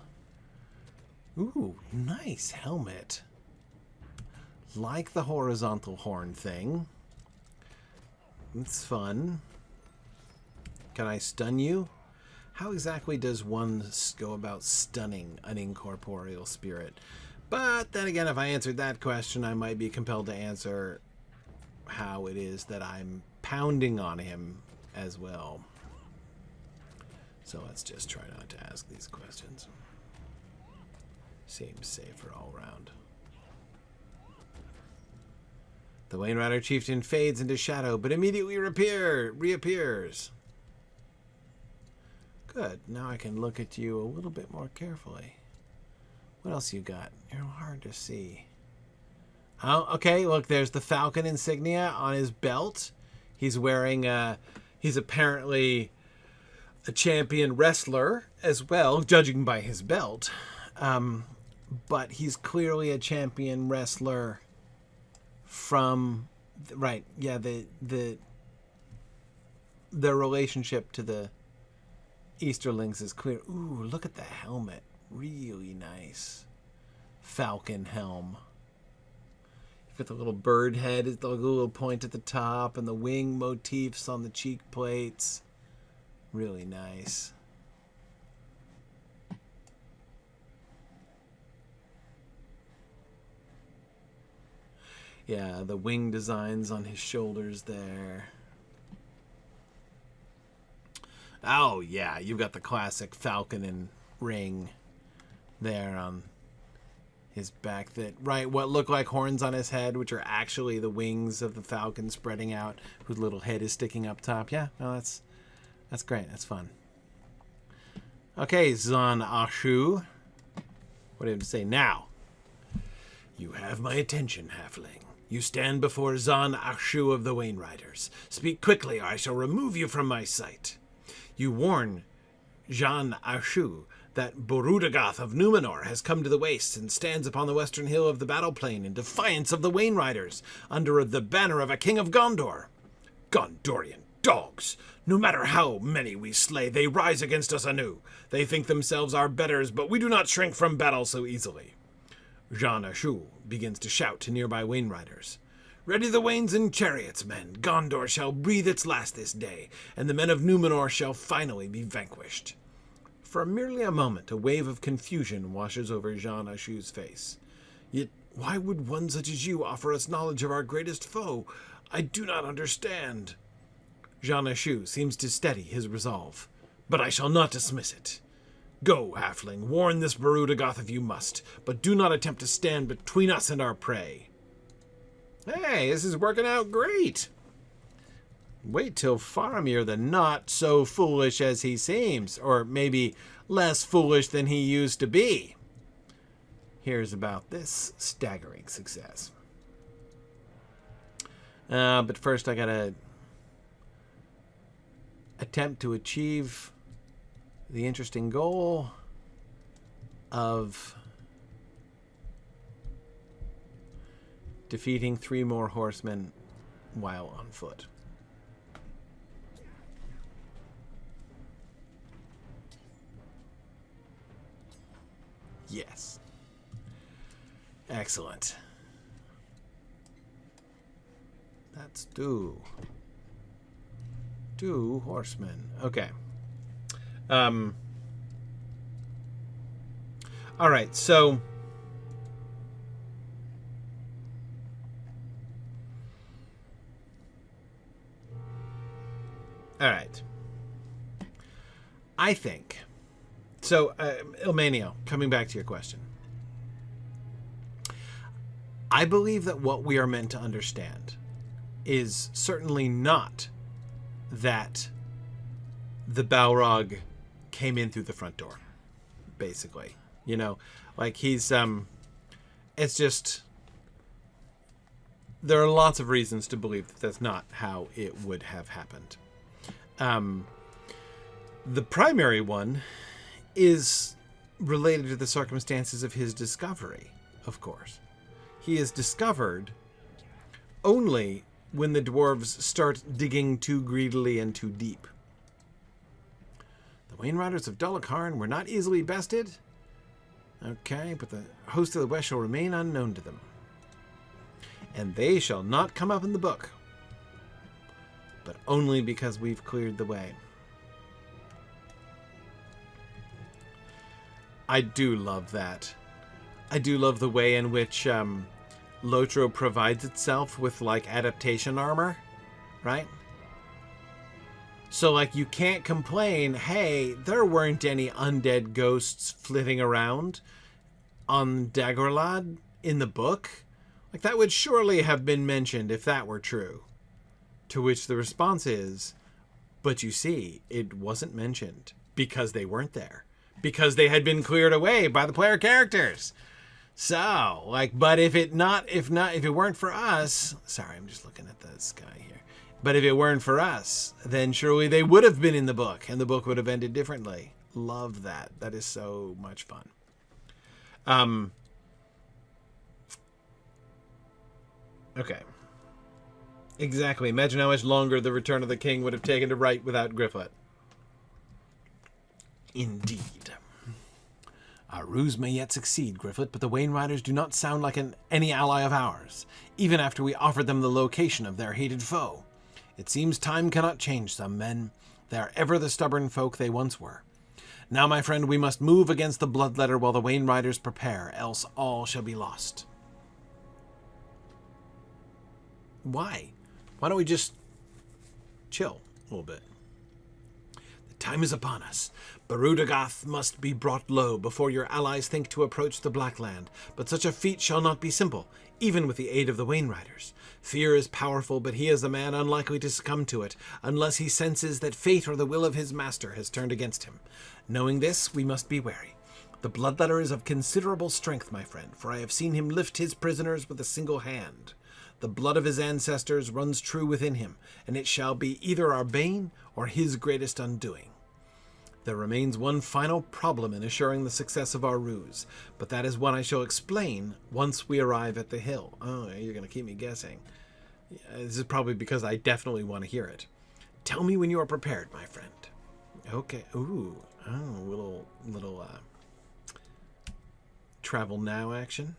Speaker 1: Ooh, nice helmet. Like the horizontal horn thing. It's fun. Can I stun you? How exactly does one go about stunning an incorporeal spirit? But then again, if I answered that question, I might be compelled to answer how it is that I'm pounding on him as well. So let's just try not to ask these questions. Seems safer all around. The Wainrider chieftain fades into shadow, but immediately reappears. Good. Now I can look at you a little bit more carefully. What else you got? You're hard to see. Oh, okay. Look, there's the falcon insignia on his belt. He's wearing he's apparently a champion wrestler as well, judging by his belt. But he's clearly a champion wrestler from right. Yeah, the relationship to the Easterlings is clear. Ooh, look at the helmet. Really nice. Falcon helm. You've got the little bird head, the little point at the top, and the wing motifs on the cheek plates. Really nice. Yeah, the wing designs on his shoulders there. Oh, yeah, you've got the classic falcon and ring there on his back. What look like horns on his head, which are actually the wings of the falcon spreading out, whose little head is sticking up top. Yeah, no, that's great. That's fun. Okay, Zon Ashu. What do you have to say now? You have my attention, halfling. You stand before Zon Ashu of the Wainriders. Speak quickly, or I shall remove you from my sight. You warn Zon Ashu that Burudagath of Númenórean has come to the wastes and stands upon the western hill of the battle plain in defiance of the Wainriders, under the banner of a king of Gondor. Gondorian dogs! No matter how many we slay, they rise against us anew. They think themselves our betters, but we do not shrink from battle so easily. Zon Ashu begins to shout to nearby Wainriders. Ready the wains and chariots, men. Gondor shall breathe its last this day, and the men of Númenórean shall finally be vanquished. For merely a moment, a wave of confusion washes over Zon Ashu's face. Yet, why would one such as you offer us knowledge of our greatest foe? I do not understand. Zon Ashu seems to steady his resolve, but I shall not dismiss it. Go, halfling, warn this Burudagath if you must, but do not attempt to stand between us and our prey. Hey, this is working out great. Wait till Faramir the not so foolish as he seems, or maybe less foolish than he used to be. Here's about this staggering success. But first I gotta attempt to achieve the interesting goal of defeating 3 more horsemen while on foot. Yes. Excellent. That's 2 horsemen. Okay. All right, so All right. I think. So, Ilmanio, coming back to your question. I believe that what we are meant to understand is certainly not that the Balrog came in through the front door, basically. You know, like he's, it's just, there are lots of reasons to believe that that's not how it would have happened. The primary one is related to the circumstances of his discovery, of course. He is discovered only when the dwarves start digging too greedily and too deep. The Wainriders of Dol Acharn were not easily bested. Okay, but the host of the West shall remain unknown to them. And they shall not come up in the book, but only because we've cleared the way. I do love that. I do love the way in which Lotro provides itself with, like, adaptation armor, right? So, like, you can't complain, hey, there weren't any undead ghosts flitting around on Dagorlad in the book. Like, that would surely have been mentioned if that were true. To which the response is, but you see, it wasn't mentioned because they weren't there. Because they had been cleared away by the player characters. So, like, but if it weren't for us, sorry, I'm just looking at the sky here. But if it weren't for us, then surely they would have been in the book, and the book would have ended differently. Love that. That is so much fun. Okay. Exactly. Imagine how much longer the Return of the King would have taken to write without Gryfflet. Indeed. Our ruse may yet succeed, Gryfflet, but the Wainriders do not sound like any ally of ours, even after we offered them the location of their hated foe. It seems time cannot change some men. They are ever the stubborn folk they once were. Now, my friend, we must move against the Bloodletter while the Wainriders prepare, else all shall be lost. Why? Why don't we just chill a little bit? The time is upon us. Burudagath must be brought low before your allies think to approach the Black Land, but such a feat shall not be simple, even with the aid of the Wainriders. Fear is powerful, but he is a man unlikely to succumb to it, unless he senses that fate or the will of his master has turned against him. Knowing this, we must be wary. The Bloodletter is of considerable strength, my friend, for I have seen him lift his prisoners with a single hand. The blood of his ancestors runs true within him, and it shall be either our bane or his greatest undoing. There remains one final problem in assuring the success of our ruse, but that is one I shall explain once we arrive at the hill. Oh, you're going to keep me guessing. This is probably because I definitely want to hear it. Tell me when you are prepared, my friend. Okay. Ooh. Oh, little travel now action.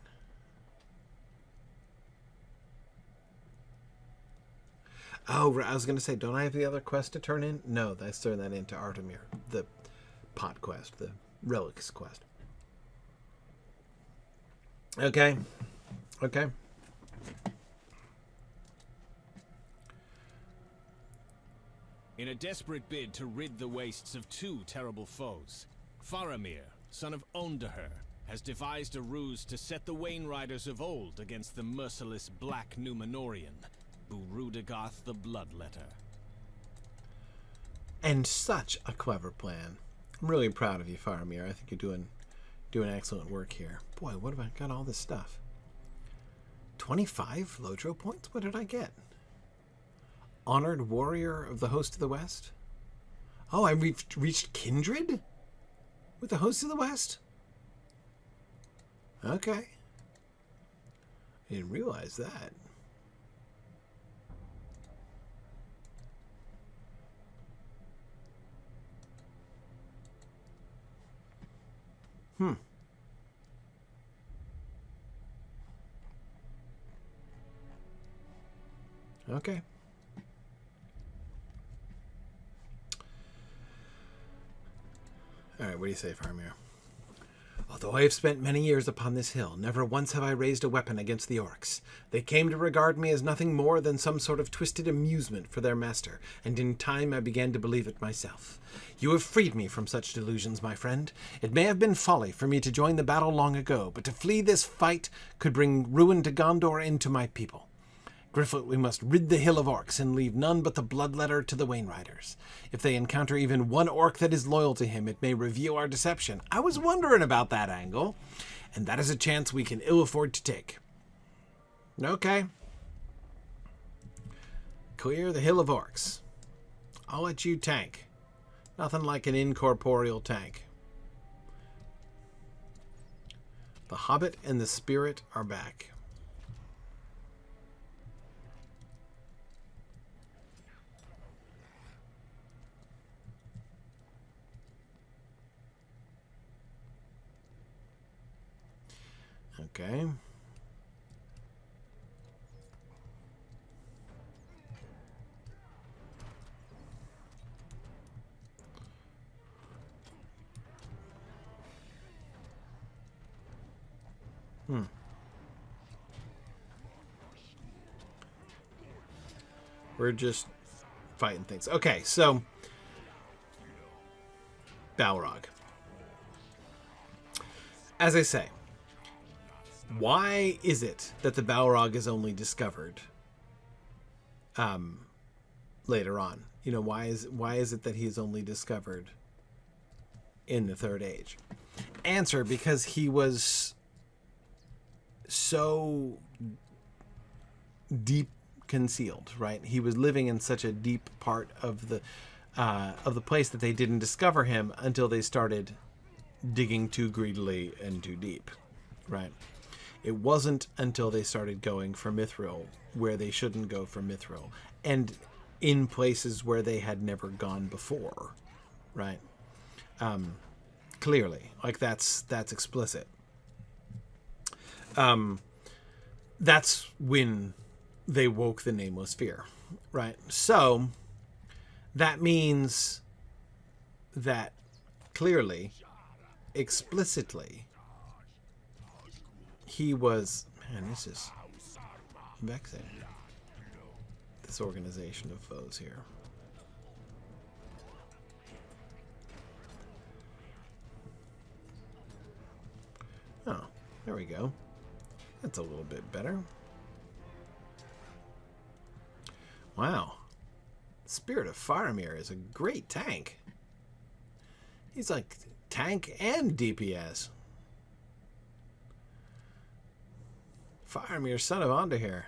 Speaker 1: Oh, I was going to say, don't I have the other quest to turn in? No, I turned that into Artamir, the pot quest, the relics quest. Okay. Okay.
Speaker 2: In a desperate bid to rid the wastes of two terrible foes, Faramir, son of Ondoher, has devised a ruse to set the Wainriders of old against the merciless Black Númenórean, Burudagath the Bloodletter.
Speaker 1: And such a clever plan. I'm really proud of you, Faramir. I think you're doing excellent work here. Boy, what have I got all this stuff? 25 Lotro points? What did I get? Honored Warrior of the Host of the West? Oh, I reached Kindred? With the Host of the West? Okay. I didn't realize that. Okay. All right, what do you say, Faramir? Although I have spent many years upon this hill, never once have I raised a weapon against the Orcs. They came to regard me as nothing more than some sort of twisted amusement for their master, and in time I began to believe it myself. You have freed me from such delusions, my friend. It may have been folly for me to join the battle long ago, but to flee this fight could bring ruin to Gondor and to my people. Gryfflet, we must rid the hill of Orcs and leave none but the Bloodletter to the Wainriders. If they encounter even one Orc that is loyal to him, it may reveal our deception. I was wondering about that angle, and that is a chance we can ill afford to take. Okay. Clear the hill of Orcs. I'll let you tank. Nothing like an incorporeal tank. The Hobbit and the Spirit are back. Okay. We're just fighting things. Okay, so Balrog. As I say, why is it that the Balrog is only discovered later on? You know, why is it that he is only discovered in the Third Age? Answer: because he was so deep concealed, right? He was living in such a deep part of the place that they didn't discover him until they started digging too greedily and too deep, right? It wasn't until they started going for Mithril where they shouldn't go for Mithril, and in places where they had never gone before, right? Clearly, like that's explicit. That's when they woke the nameless fear, right? So that means that clearly, explicitly, he was, man, this is vexing. This organization of foes here. Oh, there we go. That's a little bit better. Wow. Spirit of Faramir is a great tank. He's like tank and DPS. Faramir, son of Ondoher.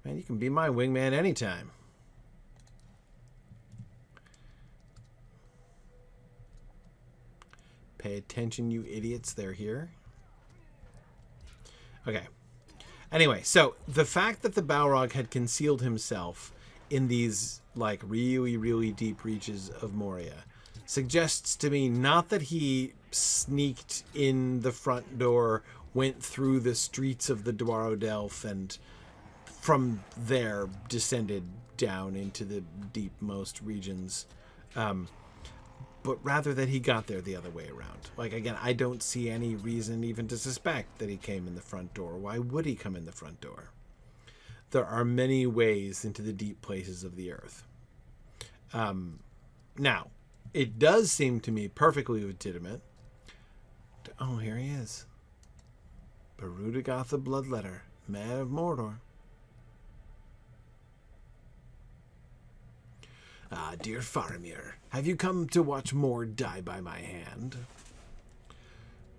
Speaker 1: Man, you can be my wingman anytime. Pay attention, you idiots. They're here. Okay. Anyway, so the fact that the Balrog had concealed himself in these, like, really, really deep reaches of Moria suggests to me not that he sneaked in the front door, went through the streets of the Dwarodelf, and from there descended down into the deepmost regions, but rather that he got there the other way around. Like, again, I don't see any reason even to suspect that he came in the front door. Why would he come in the front door? There are many ways into the deep places of the earth. Now, it does seem to me perfectly legitimate. Oh, here he is. Burudagath the Bloodletter, man of Mordor. Ah, dear Faramir, have you come to watch more die by my hand?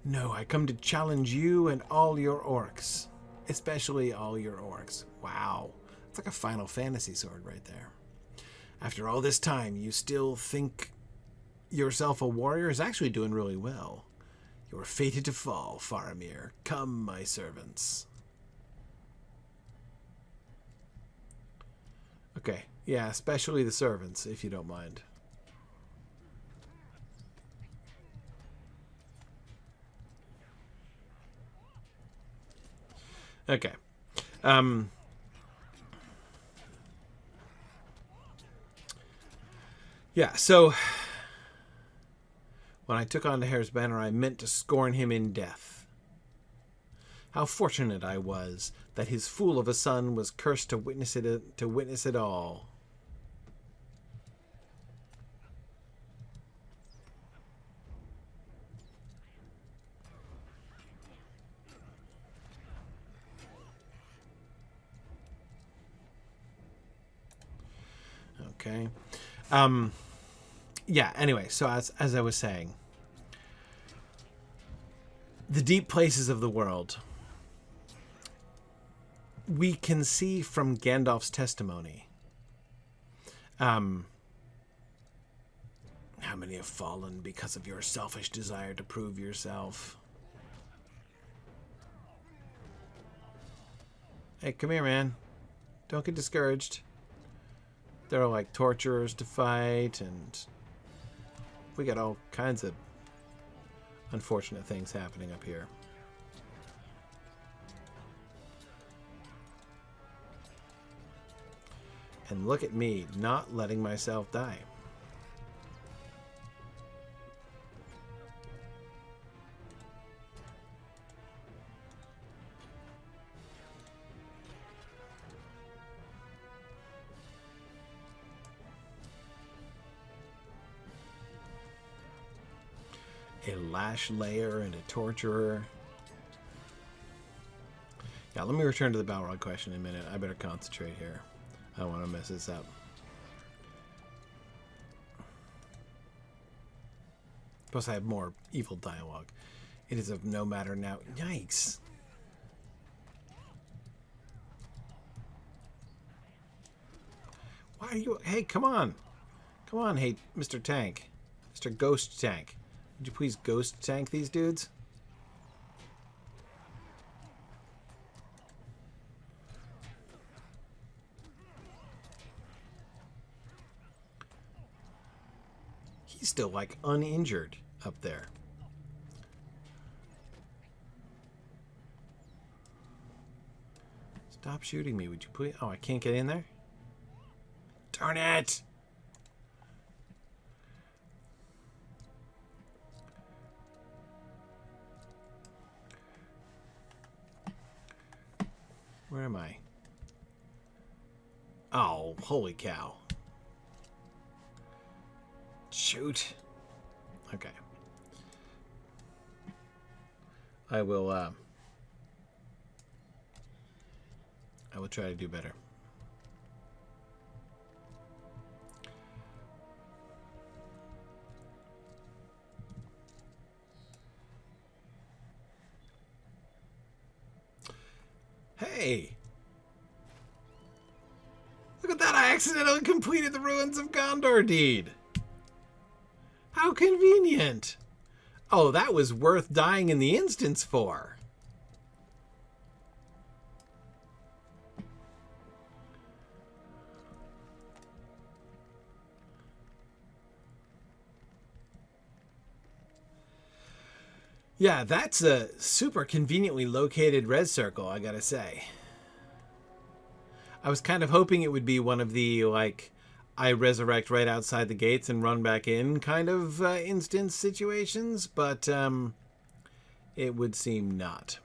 Speaker 1: No, I come to challenge you and all your orcs. Especially all your orcs. Wow, it's like a Final Fantasy sword right there. After all this time, you still think yourself a warrior is actually doing really well. You are fated to fall, Faramir. Come, my servants. Okay, yeah, especially the servants, if you don't mind. Okay. Yeah, so When I took Ondoher's banner, I meant to scorn him in death. How fortunate I was that his fool of a son was cursed to witness it all. Okay. Yeah, anyway, so as I was saying, the deep places of the world, we can see from Gandalf's testimony how many have fallen because of your selfish desire to prove yourself. Hey, come here, man. Don't get discouraged. There are like torturers to fight, and we got all kinds of unfortunate things happening up here. And look at me, not letting myself die. A lash layer and a torturer. Yeah, let me return to the Balrog question in a minute. I better concentrate here. I don't want to mess this up. Plus I have more evil dialogue. It is of no matter now. Yikes. Why are you... Hey, come on. Come on, hey, Mr. Tank. Mr. Ghost Tank. Would you please ghost tank these dudes? He's still, like, uninjured up there. Stop shooting me, would you please? Oh, I can't get in there? Darn it! Where am I? Oh, holy cow. Shoot. Okay. I will try to do better. Hey! Look at that! I accidentally completed the Ruins of Gondor deed! How convenient! Oh, that was worth dying in the instance for! Yeah, that's a super conveniently located res circle, I gotta say. I was kind of hoping it would be one of the, like, I resurrect right outside the gates and run back in kind of instance situations, but it would seem not.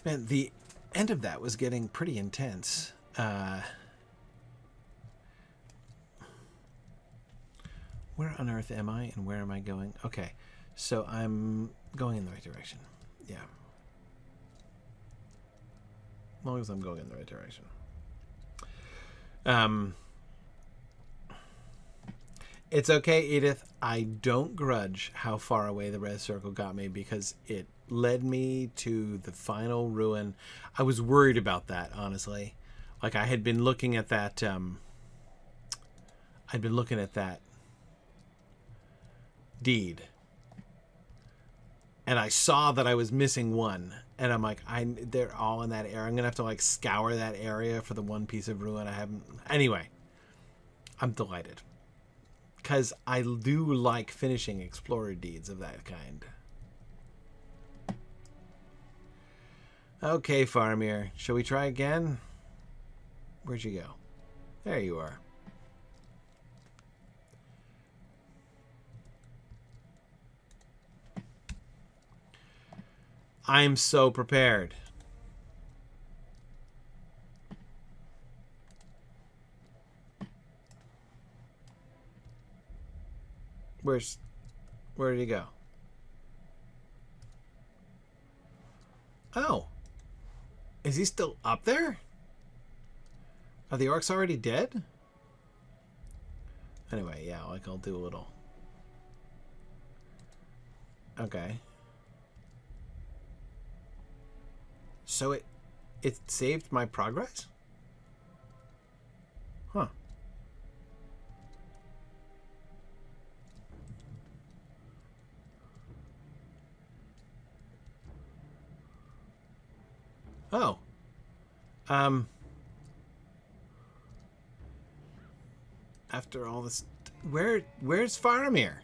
Speaker 1: Man, the end of that was getting pretty intense. Where on earth am I and where am I going? Okay, so I'm going in the right direction. Yeah. As long as I'm going in the right direction. It's okay, Edith. I don't grudge how far away the res circle got me because it led me to the final ruin. I was worried about that, honestly. Like, I had been looking at that, deed. And I saw that I was missing one. And I'm like, they're all in that area. I'm going to have to, like, scour that area for the one piece of ruin I haven't... Anyway, I'm delighted. Because I do like finishing explorer deeds of that kind. Okay, Faramir. Shall we try again? Where'd you go? There you are. I'm so prepared. Where did he go? Oh. Is he still up there? Are the orcs already dead? Anyway, yeah, like I'll do a little. Okay. So it saved my progress? Huh. Oh. After all this, where's Faramir?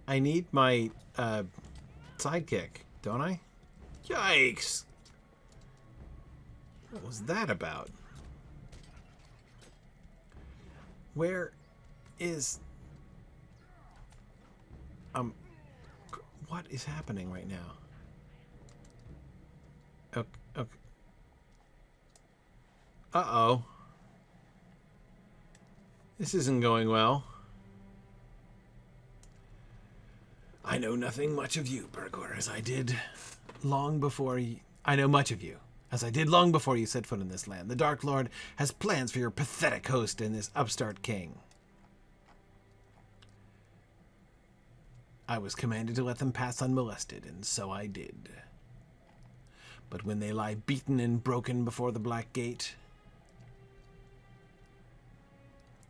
Speaker 1: I need my sidekick, don't I? Yikes! What was that about? Where is what is happening right now? Okay. Uh-oh. This isn't going well. I know nothing much of you, Burgor, as I did long before you... I know much of you, as I did long before you set foot in this land. The Dark Lord has plans for your pathetic host and this upstart king. I was commanded to let them pass unmolested, and so I did. But when they lie beaten and broken before the Black Gate,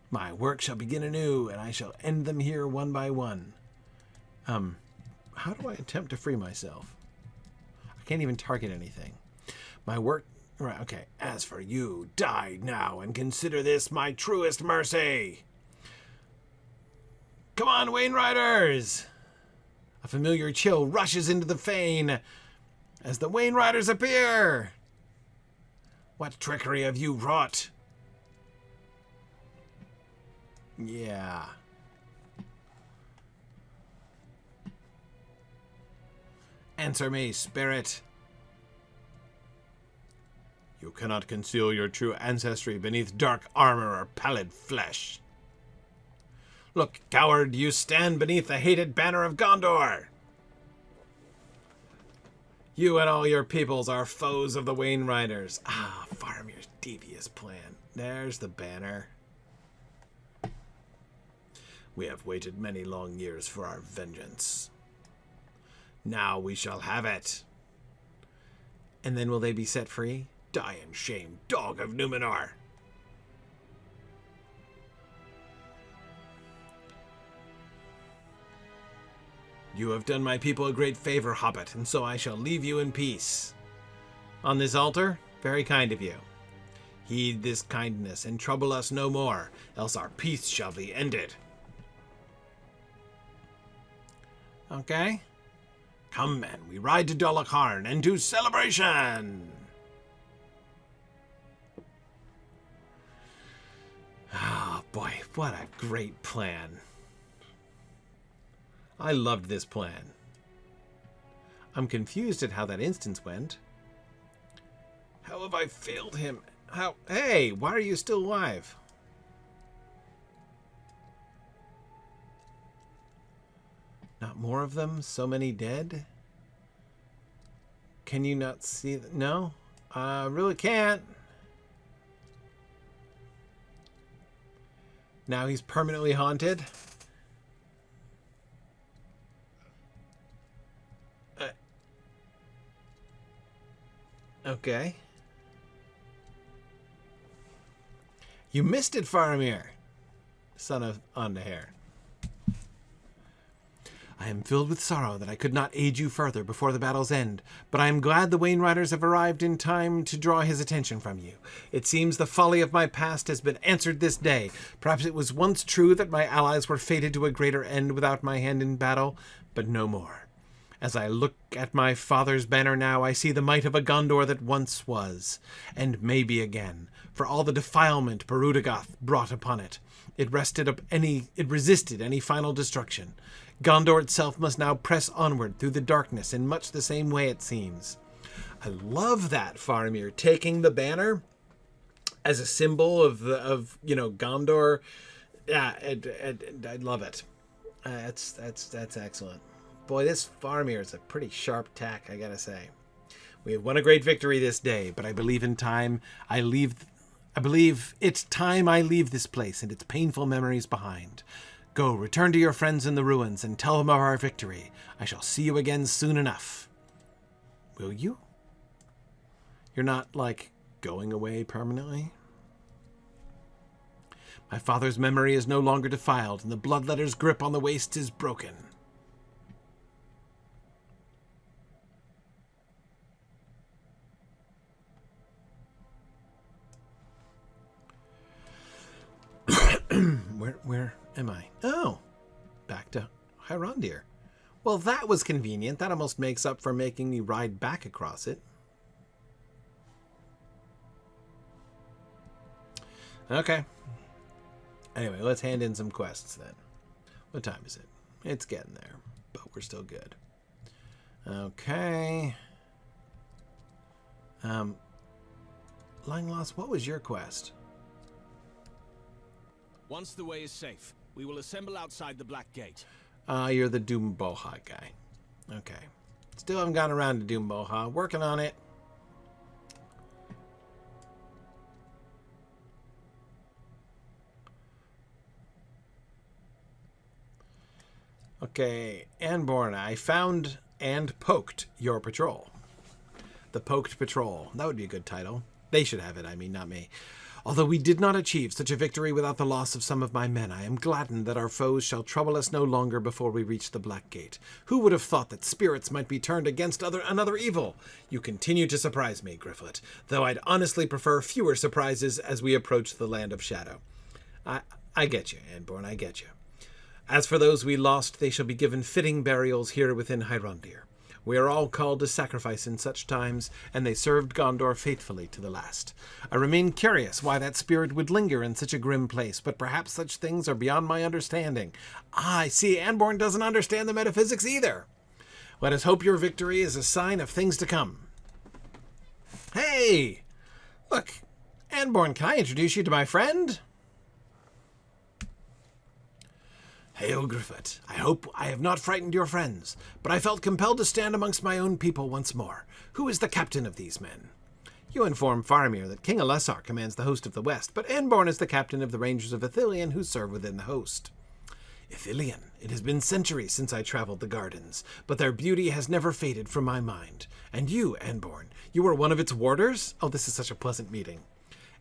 Speaker 1: my work shall begin anew, and I shall end them here one by one. How do I attempt to free myself? I can't even target anything. My work... Right, okay. As for you, die now, and consider this my truest mercy. Come on, Wainriders! A familiar chill rushes into the fane as the Wainriders appear. What trickery have you wrought? Yeah. Answer me, spirit. You cannot conceal your true ancestry beneath dark armor or pallid flesh. Look, coward, you stand beneath the hated banner of Gondor. You and all your peoples are foes of the Wainriders. Ah, Faramir's devious plan. There's the banner. We have waited many long years for our vengeance. Now we shall have it. And then will they be set free? Die in shame, dog of Númenor. You have done my people a great favor, Hobbit, and so I shall leave you in peace. On this altar, very kind of you. Heed this kindness and trouble us no more, else our peace shall be ended. Okay. Come, men, we ride to Dol Acharn and to celebration! Oh, boy, what a great plan. I loved this plan. I'm confused at how that instance went. How have I failed him? How? Hey, why are you still alive? Not more of them? So many dead? Can you not see that? No? Really can't. Now he's permanently haunted? Okay. You missed it, Faramir, son of Ondoher. I am filled with sorrow that I could not aid you further before the battle's end, but I am glad the Wainriders have arrived in time to draw his attention from you. It seems the folly of my past has been answered this day. Perhaps it was once true that my allies were fated to a greater end without my hand in battle, but no more. As I look at my father's banner now, I see the might of a Gondor that once was, and may be again, for all the defilement Burudagath brought upon it. It resisted any final destruction. Gondor itself must now press onward through the darkness in much the same way, it seems. I love that, Faramir, taking the banner as a symbol of Gondor. Yeah, I love it. That's excellent. Boy, this Faramir is a pretty sharp tack, I gotta say. We have won a great victory this day, but I believe it's time I leave this place and its painful memories behind. Go, return to your friends in the ruins and tell them of our victory. I shall see you again soon enough. Will you? You're not, going away permanently? My father's memory is no longer defiled, and the Bloodletter's grip on the wastes is broken. Where am I? Oh, back to Hyrondir. Well, that was convenient. That almost makes up for making me ride back across it. Okay. Anyway, let's hand in some quests then. What time is it? It's getting there, but we're still good. Okay. Langloss, what was your quest?
Speaker 2: Once the way is safe, we will assemble outside the Black Gate.
Speaker 1: You're the Doomboha guy. Okay. Still haven't gotten around to Doomboha. Working on it. Okay, Anborn, I found and poked your patrol. The Poked Patrol. That would be a good title. They should have it, I mean, not me. Although we did not achieve such a victory without the loss of some of my men, I am gladdened that our foes shall trouble us no longer before we reach the Black Gate. Who would have thought that spirits might be turned against another evil? You continue to surprise me, Gryfflet, though I'd honestly prefer fewer surprises as we approach the Land of Shadow. I get you, Anborn, I get you. As for those we lost, they shall be given fitting burials here within Hyrondir. We are all called to sacrifice in such times, and they served Gondor faithfully to the last. I remain curious why that spirit would linger in such a grim place, but perhaps such things are beyond my understanding. I see, Anborn doesn't understand the metaphysics either. Let us hope your victory is a sign of things to come. Hey! Look, Anborn, can I introduce you to my friend? Hail, Gryfflet. I hope I have not frightened your friends, but I felt compelled to stand amongst my own people once more. Who is the captain of these men? You inform Faramir that King Alessar commands the host of the West, but Anborn is the captain of the Rangers of Ithilien who serve within the host. Ithilien. It has been centuries since I traveled the gardens, but their beauty has never faded from my mind. And you, Anborn, you were one of its warders? Oh, this is such a pleasant meeting.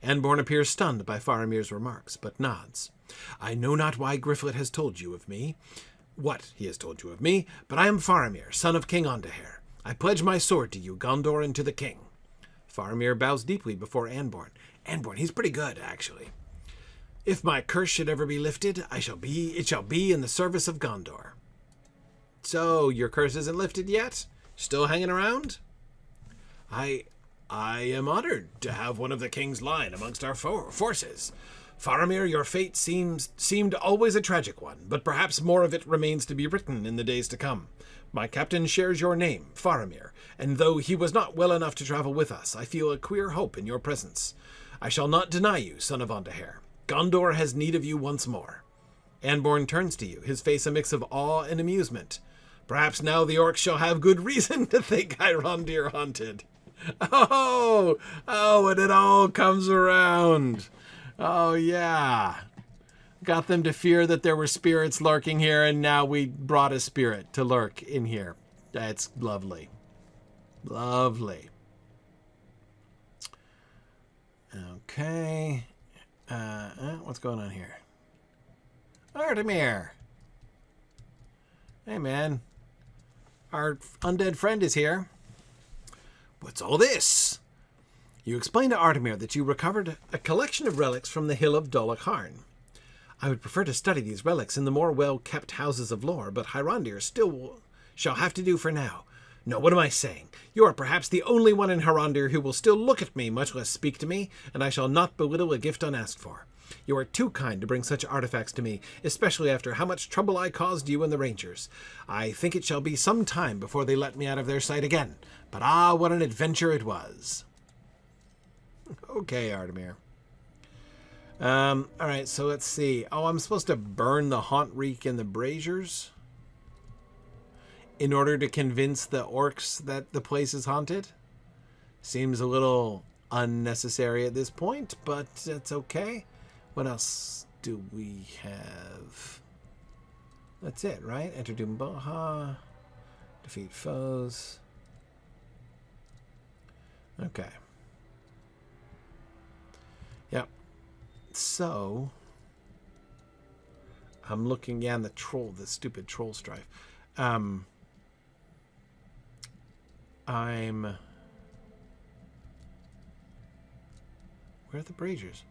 Speaker 1: Anborn appears stunned by Faramir's remarks, but nods. I know not why Gryfflet has told you of me, what he has told you of me, but I am Faramir, son of King Ondoher. I pledge my sword to you, Gondor, and to the king. Faramir bows deeply before Anborn. Anborn, he's pretty good, actually. If my curse should ever be lifted, it shall be in the service of Gondor. So, your curse isn't lifted yet? Still hanging around? I am honored to have one of the king's line amongst our forces. Faramir, your fate seemed always a tragic one, but perhaps more of it remains to be written in the days to come. My captain shares your name, Faramir, and though he was not well enough to travel with us, I feel a queer hope in your presence. I shall not deny you, son of Ondoher. Gondor has need of you once more. Anborn turns to you, his face a mix of awe and amusement. Perhaps now the Orcs shall have good reason to think Hyrondir haunted. Oh, and it all comes around. Oh, yeah. Got them to fear that there were spirits lurking here, and now we brought a spirit to lurk in here. That's lovely. Lovely. Okay. What's going on here? Artamir. Hey, man. Our undead friend is here. What's all this? You explained to Artamir that you recovered a collection of relics from the hill of Dol Acharn. I would prefer to study these relics in the more well-kept houses of lore, but Hyrondir shall have to do for now. No, what am I saying? You are perhaps the only one in Harandir who will still look at me, much less speak to me, and I shall not belittle a gift unasked for. You are too kind to bring such artifacts to me, especially after how much trouble I caused you and the Rangers. I think it shall be some time before they let me out of their sight again, but ah, what an adventure it was. Okay, Artamir. Alright, so let's see. Oh, I'm supposed to burn the Haunt Reek in the braziers in order to convince the orcs that the place is haunted? Seems a little unnecessary at this point, but it's okay. What else do we have? That's it, right? Enter Doom Baha. Defeat foes. Okay. Yep. So, I'm looking, yeah, in the stupid troll strife. Where are the braziers?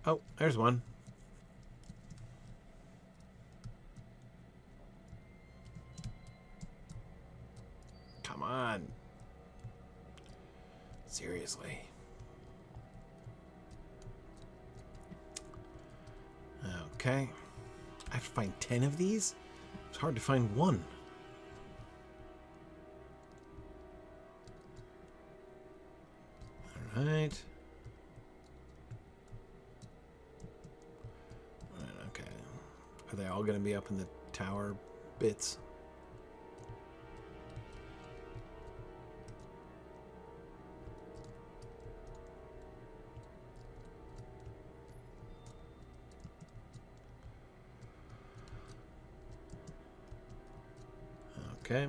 Speaker 1: Oh, there's one. Come on. Seriously. Okay. I have to find 10 of these? It's hard to find one. Alright. Okay. Are they all going to be up in the tower bits? Okay.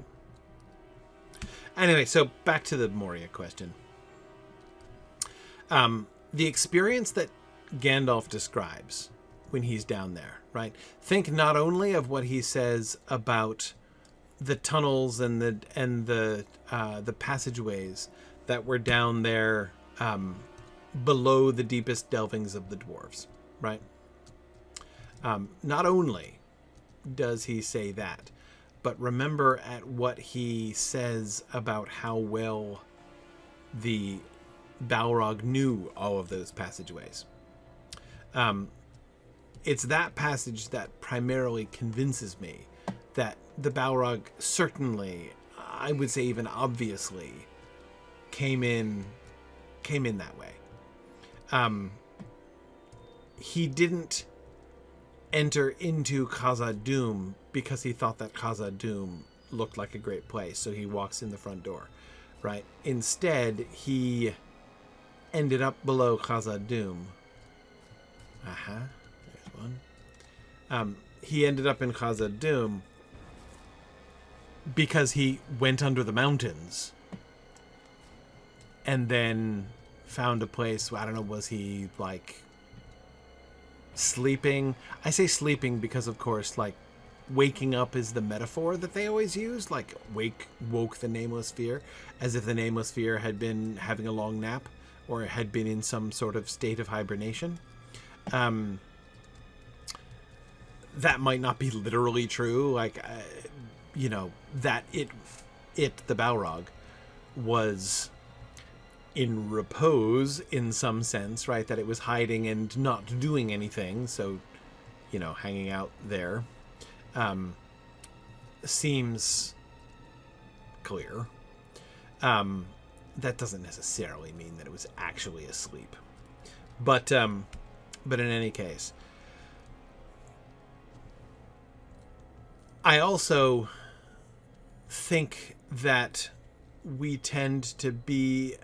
Speaker 1: Anyway, so back to the Moria question. The experience that Gandalf describes when he's down there, right? Think not only of what he says about the tunnels and the passageways that were down there below the deepest delvings of the dwarves, right? Not only does he say that, but remember at what he says about how well the Balrog knew all of those passageways. It's that passage that primarily convinces me that the Balrog certainly, I would say even obviously, came in that way. He didn't enter into Khazad-dûm because he thought that Khazad-dûm looked like a great place, so he walks in the front door, right? Instead, he ended up below Khazad-dûm. There's one. He ended up in Khazad-dûm because he went under the mountains and then found a place. I don't know, was he like sleeping? I say sleeping because, of course, like waking up is the metaphor that they always use. Like woke the Nameless Fear, as if the Nameless Fear had been having a long nap or had been in some sort of state of hibernation. That might not be literally true. Like, that the Balrog was in repose in some sense, right? That it was hiding and not doing anything. So, hanging out there seems clear. That doesn't necessarily mean that it was actually asleep. But in any case, I also think that we tend to be...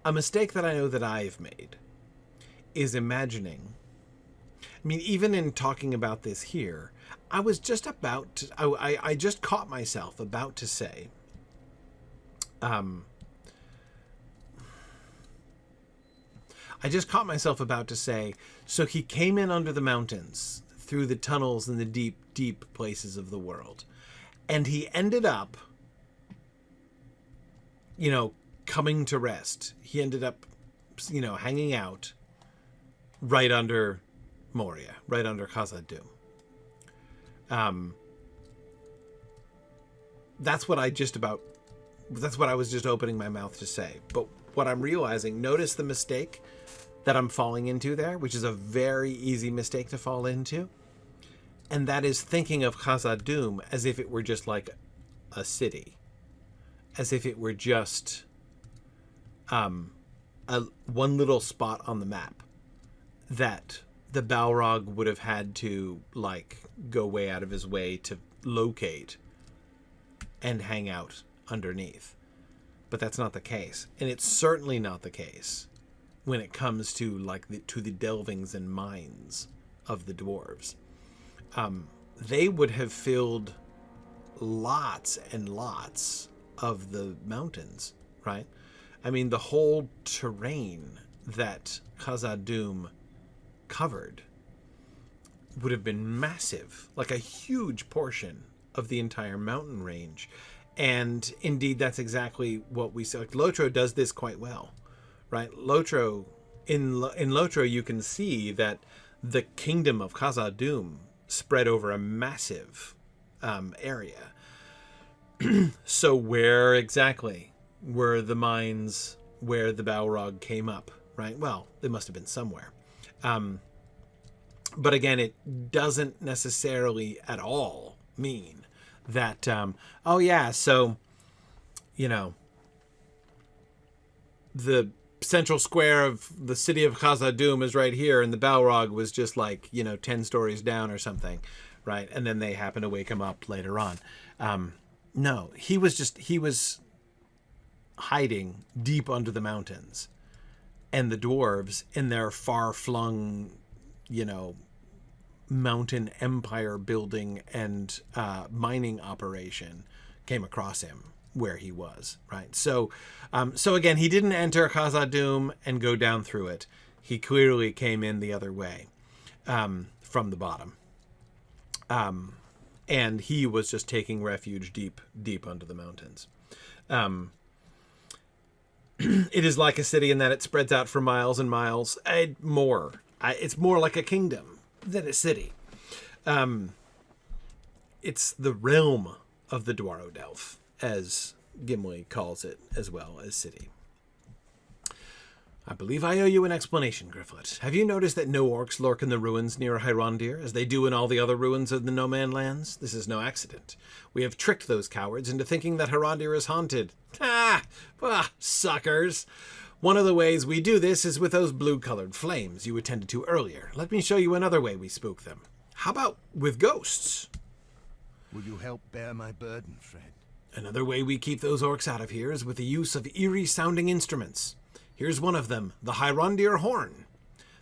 Speaker 1: A mistake that I know that I've made is imagining... I mean, even in talking about this here, I was just about to... I just caught myself about to say... so he came in under the mountains, through the tunnels in the deep, deep places of the world. And he ended up, coming to rest. He ended up, hanging out right under Moria, right under Khazad-dûm. That's what I was just opening my mouth to say. But what I'm realizing, notice the mistake that I'm falling into there, which is a very easy mistake to fall into. And that is thinking of Khazad-dûm as if it were just like a city. As if it were just one little spot on the map that the Balrog would have had to like go way out of his way to locate and hang out underneath. But that's not the case. And it's certainly not the case when it comes to like the delvings and mines of the dwarves. They would have filled lots and lots of the mountains, right? I mean, the whole terrain that Khazad-dûm covered would have been massive, like a huge portion of the entire mountain range. And indeed, that's exactly what we see. Like, Lotro does this quite well, right? Lotro, in Lotro, you can see that the kingdom of Khazad-dûm spread over a massive area. So where exactly were the mines where the Balrog came up, right? Well, they must have been somewhere. But again, it doesn't necessarily at all mean that, oh yeah, so, you know, the central square of the city of Khazad-dûm is right here, and the Balrog was just like, 10 stories down or something, right? And then they happen to wake him up later on. No, he was hiding deep under the mountains, and the dwarves in their far-flung, mountain empire building and mining operation came across him where he was, right? So again, he didn't enter Khazad-dûm and go down through it. He clearly came in the other way, from the bottom. And he was just taking refuge deep under the mountains. It is like a city in that it spreads out for miles and miles. It's more like a kingdom than a city. It's the realm of the Dwarodelf, as Gimli calls it, as well as city. I believe I owe you an explanation, Gryfflet. Have you noticed that no orcs lurk in the ruins near Hyrondir, as they do in all the other ruins of the No Man Lands? This is no accident. We have tricked those cowards into thinking that Hyrondir is haunted. Suckers! One of the ways we do this is with those blue-colored flames you attended to earlier. Let me show you another way we spook them. How about with ghosts?
Speaker 3: Will you help bear my burden, friend?
Speaker 1: Another way we keep those orcs out of here is with the use of eerie-sounding instruments. Here's one of them, the Hyrondir horn.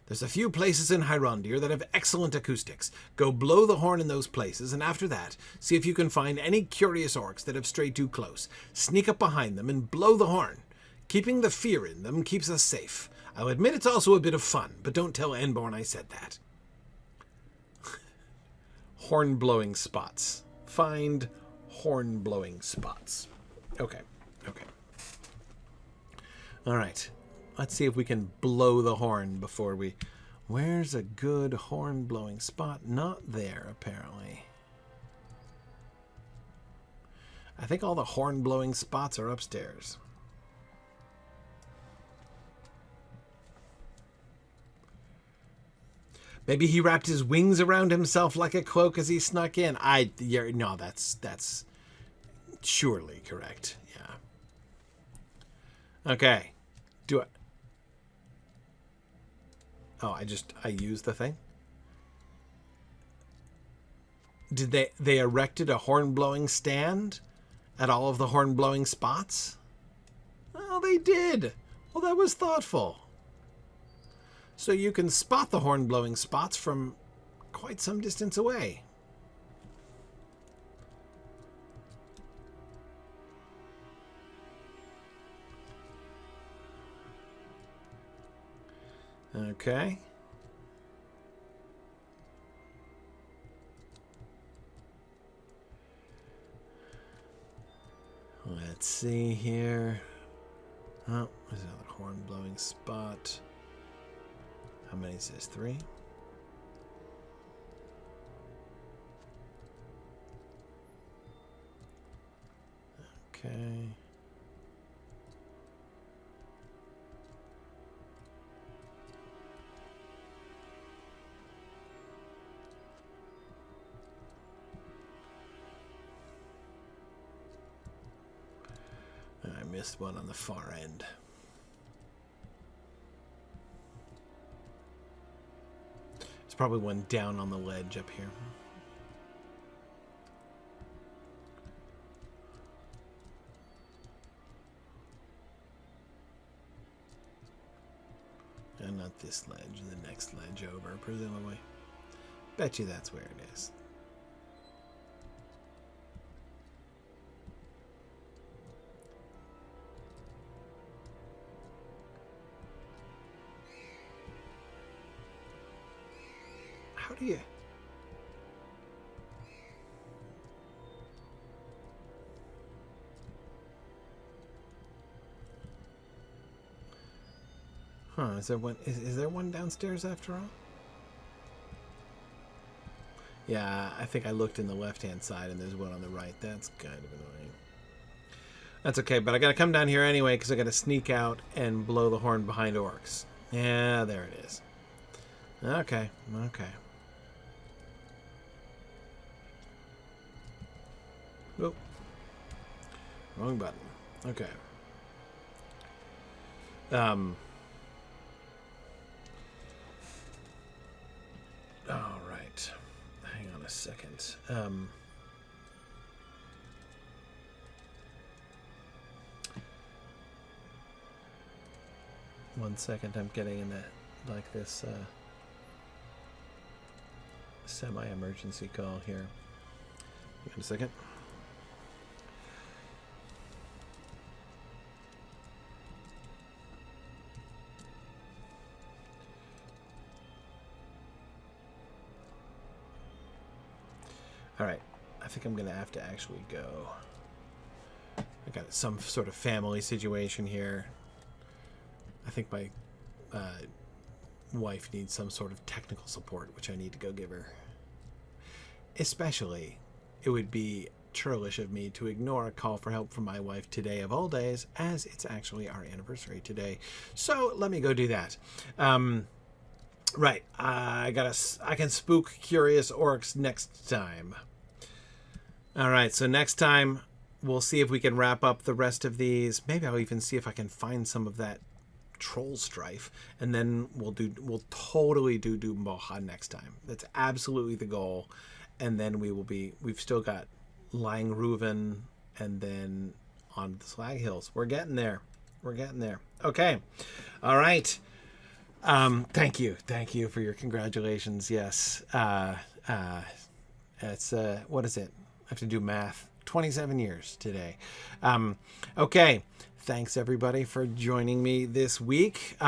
Speaker 1: There's a few places in Hyrondir that have excellent acoustics. Go blow the horn in those places, and after that, see if you can find any curious orcs that have strayed too close. Sneak up behind them and blow the horn. Keeping the fear in them keeps us safe. I'll admit it's also a bit of fun, but don't tell Enborn I said that. Horn-blowing spots. Find horn-blowing spots. Okay. All right. Let's see if we can blow the horn before we... Where's a good horn-blowing spot? Not there, apparently. I think all the horn-blowing spots are upstairs. Maybe he wrapped his wings around himself like a cloak as he snuck in. No, that's surely correct. Yeah. Okay. Do it. Oh, I used the thing? Did they erected a horn-blowing stand at all of the horn-blowing spots? Oh, they did. Well, that was thoughtful. So you can spot the horn-blowing spots from quite some distance away. Okay. Let's see here. Oh, there's another horn-blowing spot. How many is this? 3? Okay. I missed one on the far end. There's probably one down on the ledge up here. And not this ledge, the next ledge over, presumably. Bet you that's where it is. How do you... Huh, is there one is there one downstairs after all? Yeah, I think I looked in the left-hand side and there's one on the right. That's kind of annoying. That's okay, but I gotta come down here anyway because I gotta sneak out and blow the horn behind orcs. Yeah, there it is. Okay, okay. Oh. Wrong button. Okay. All right. Hang on a second. One second. I'm getting in that, like this, semi-emergency call here. Hang on a second. All right, I think I'm gonna have to actually go. I got some sort of family situation here. I think my wife needs some sort of technical support, which I need to go give her. Especially, it would be churlish of me to ignore a call for help from my wife today of all days, as it's actually our anniversary today. So let me go do that. Right, I can spook curious orcs next time. All right, so next time we'll see if we can wrap up the rest of these. Maybe I'll even see if I can find some of that troll strife, and then we'll totally do Doomboha next time. That's absolutely the goal. And then we've still got Lying Reuven and then on the Slag Hills. We're getting there. We're getting there. Okay. All right. Thank you for your congratulations. Yes. It's what is it? I have to do math. 27 years today. Okay. Thanks everybody for joining me this week.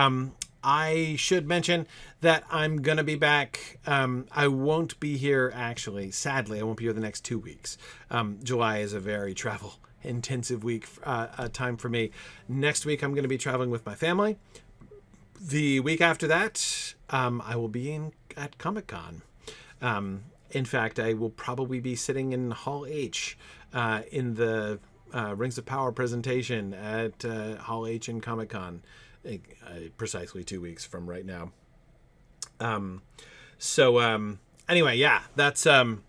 Speaker 1: I should mention that I'm going to be back. I won't be here actually. Sadly, I won't be here the next 2 weeks. July is a very travel intensive week, time for me. Next week, I'm going to be traveling with my family. The week after that, I will be at Comic-Con. In fact, I will probably be sitting in Hall H in the Rings of Power presentation at Hall H in Comic-Con, precisely 2 weeks from right now. Anyway, yeah, that's where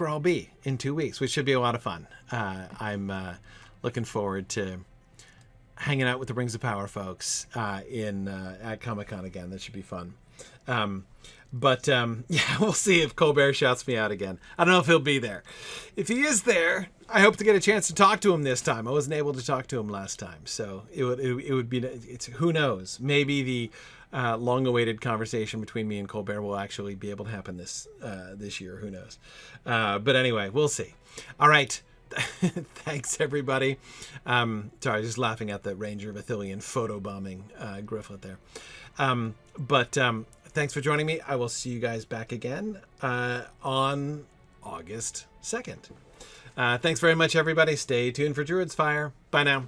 Speaker 1: I'll be in 2 weeks, which should be a lot of fun. I'm looking forward to hanging out with the Rings of Power folks at Comic-Con again. That should be fun. Yeah, we'll see if Colbert shouts me out again. I don't know if he'll be there. If he is there, I hope to get a chance to talk to him this time. I wasn't able to talk to him last time, so it would be. Who knows? Maybe the long-awaited conversation between me and Colbert will actually be able to happen this year. Who knows? But anyway, we'll see. All right. Thanks everybody. Sorry, I was just laughing at the Ranger of Ithilien photobombing Gryfflet there. Thanks for joining me. I will see you guys back again on August 2nd. Thanks very much, everybody. Stay tuned for Druid's Fire. Bye now.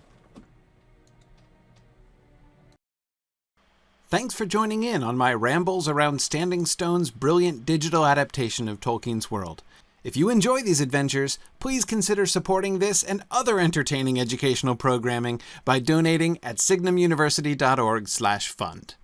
Speaker 1: Thanks for joining in on my rambles around Standing Stone's brilliant digital adaptation of Tolkien's world. If you enjoy these adventures, please consider supporting this and other entertaining educational programming by donating at signumuniversity.org/fund.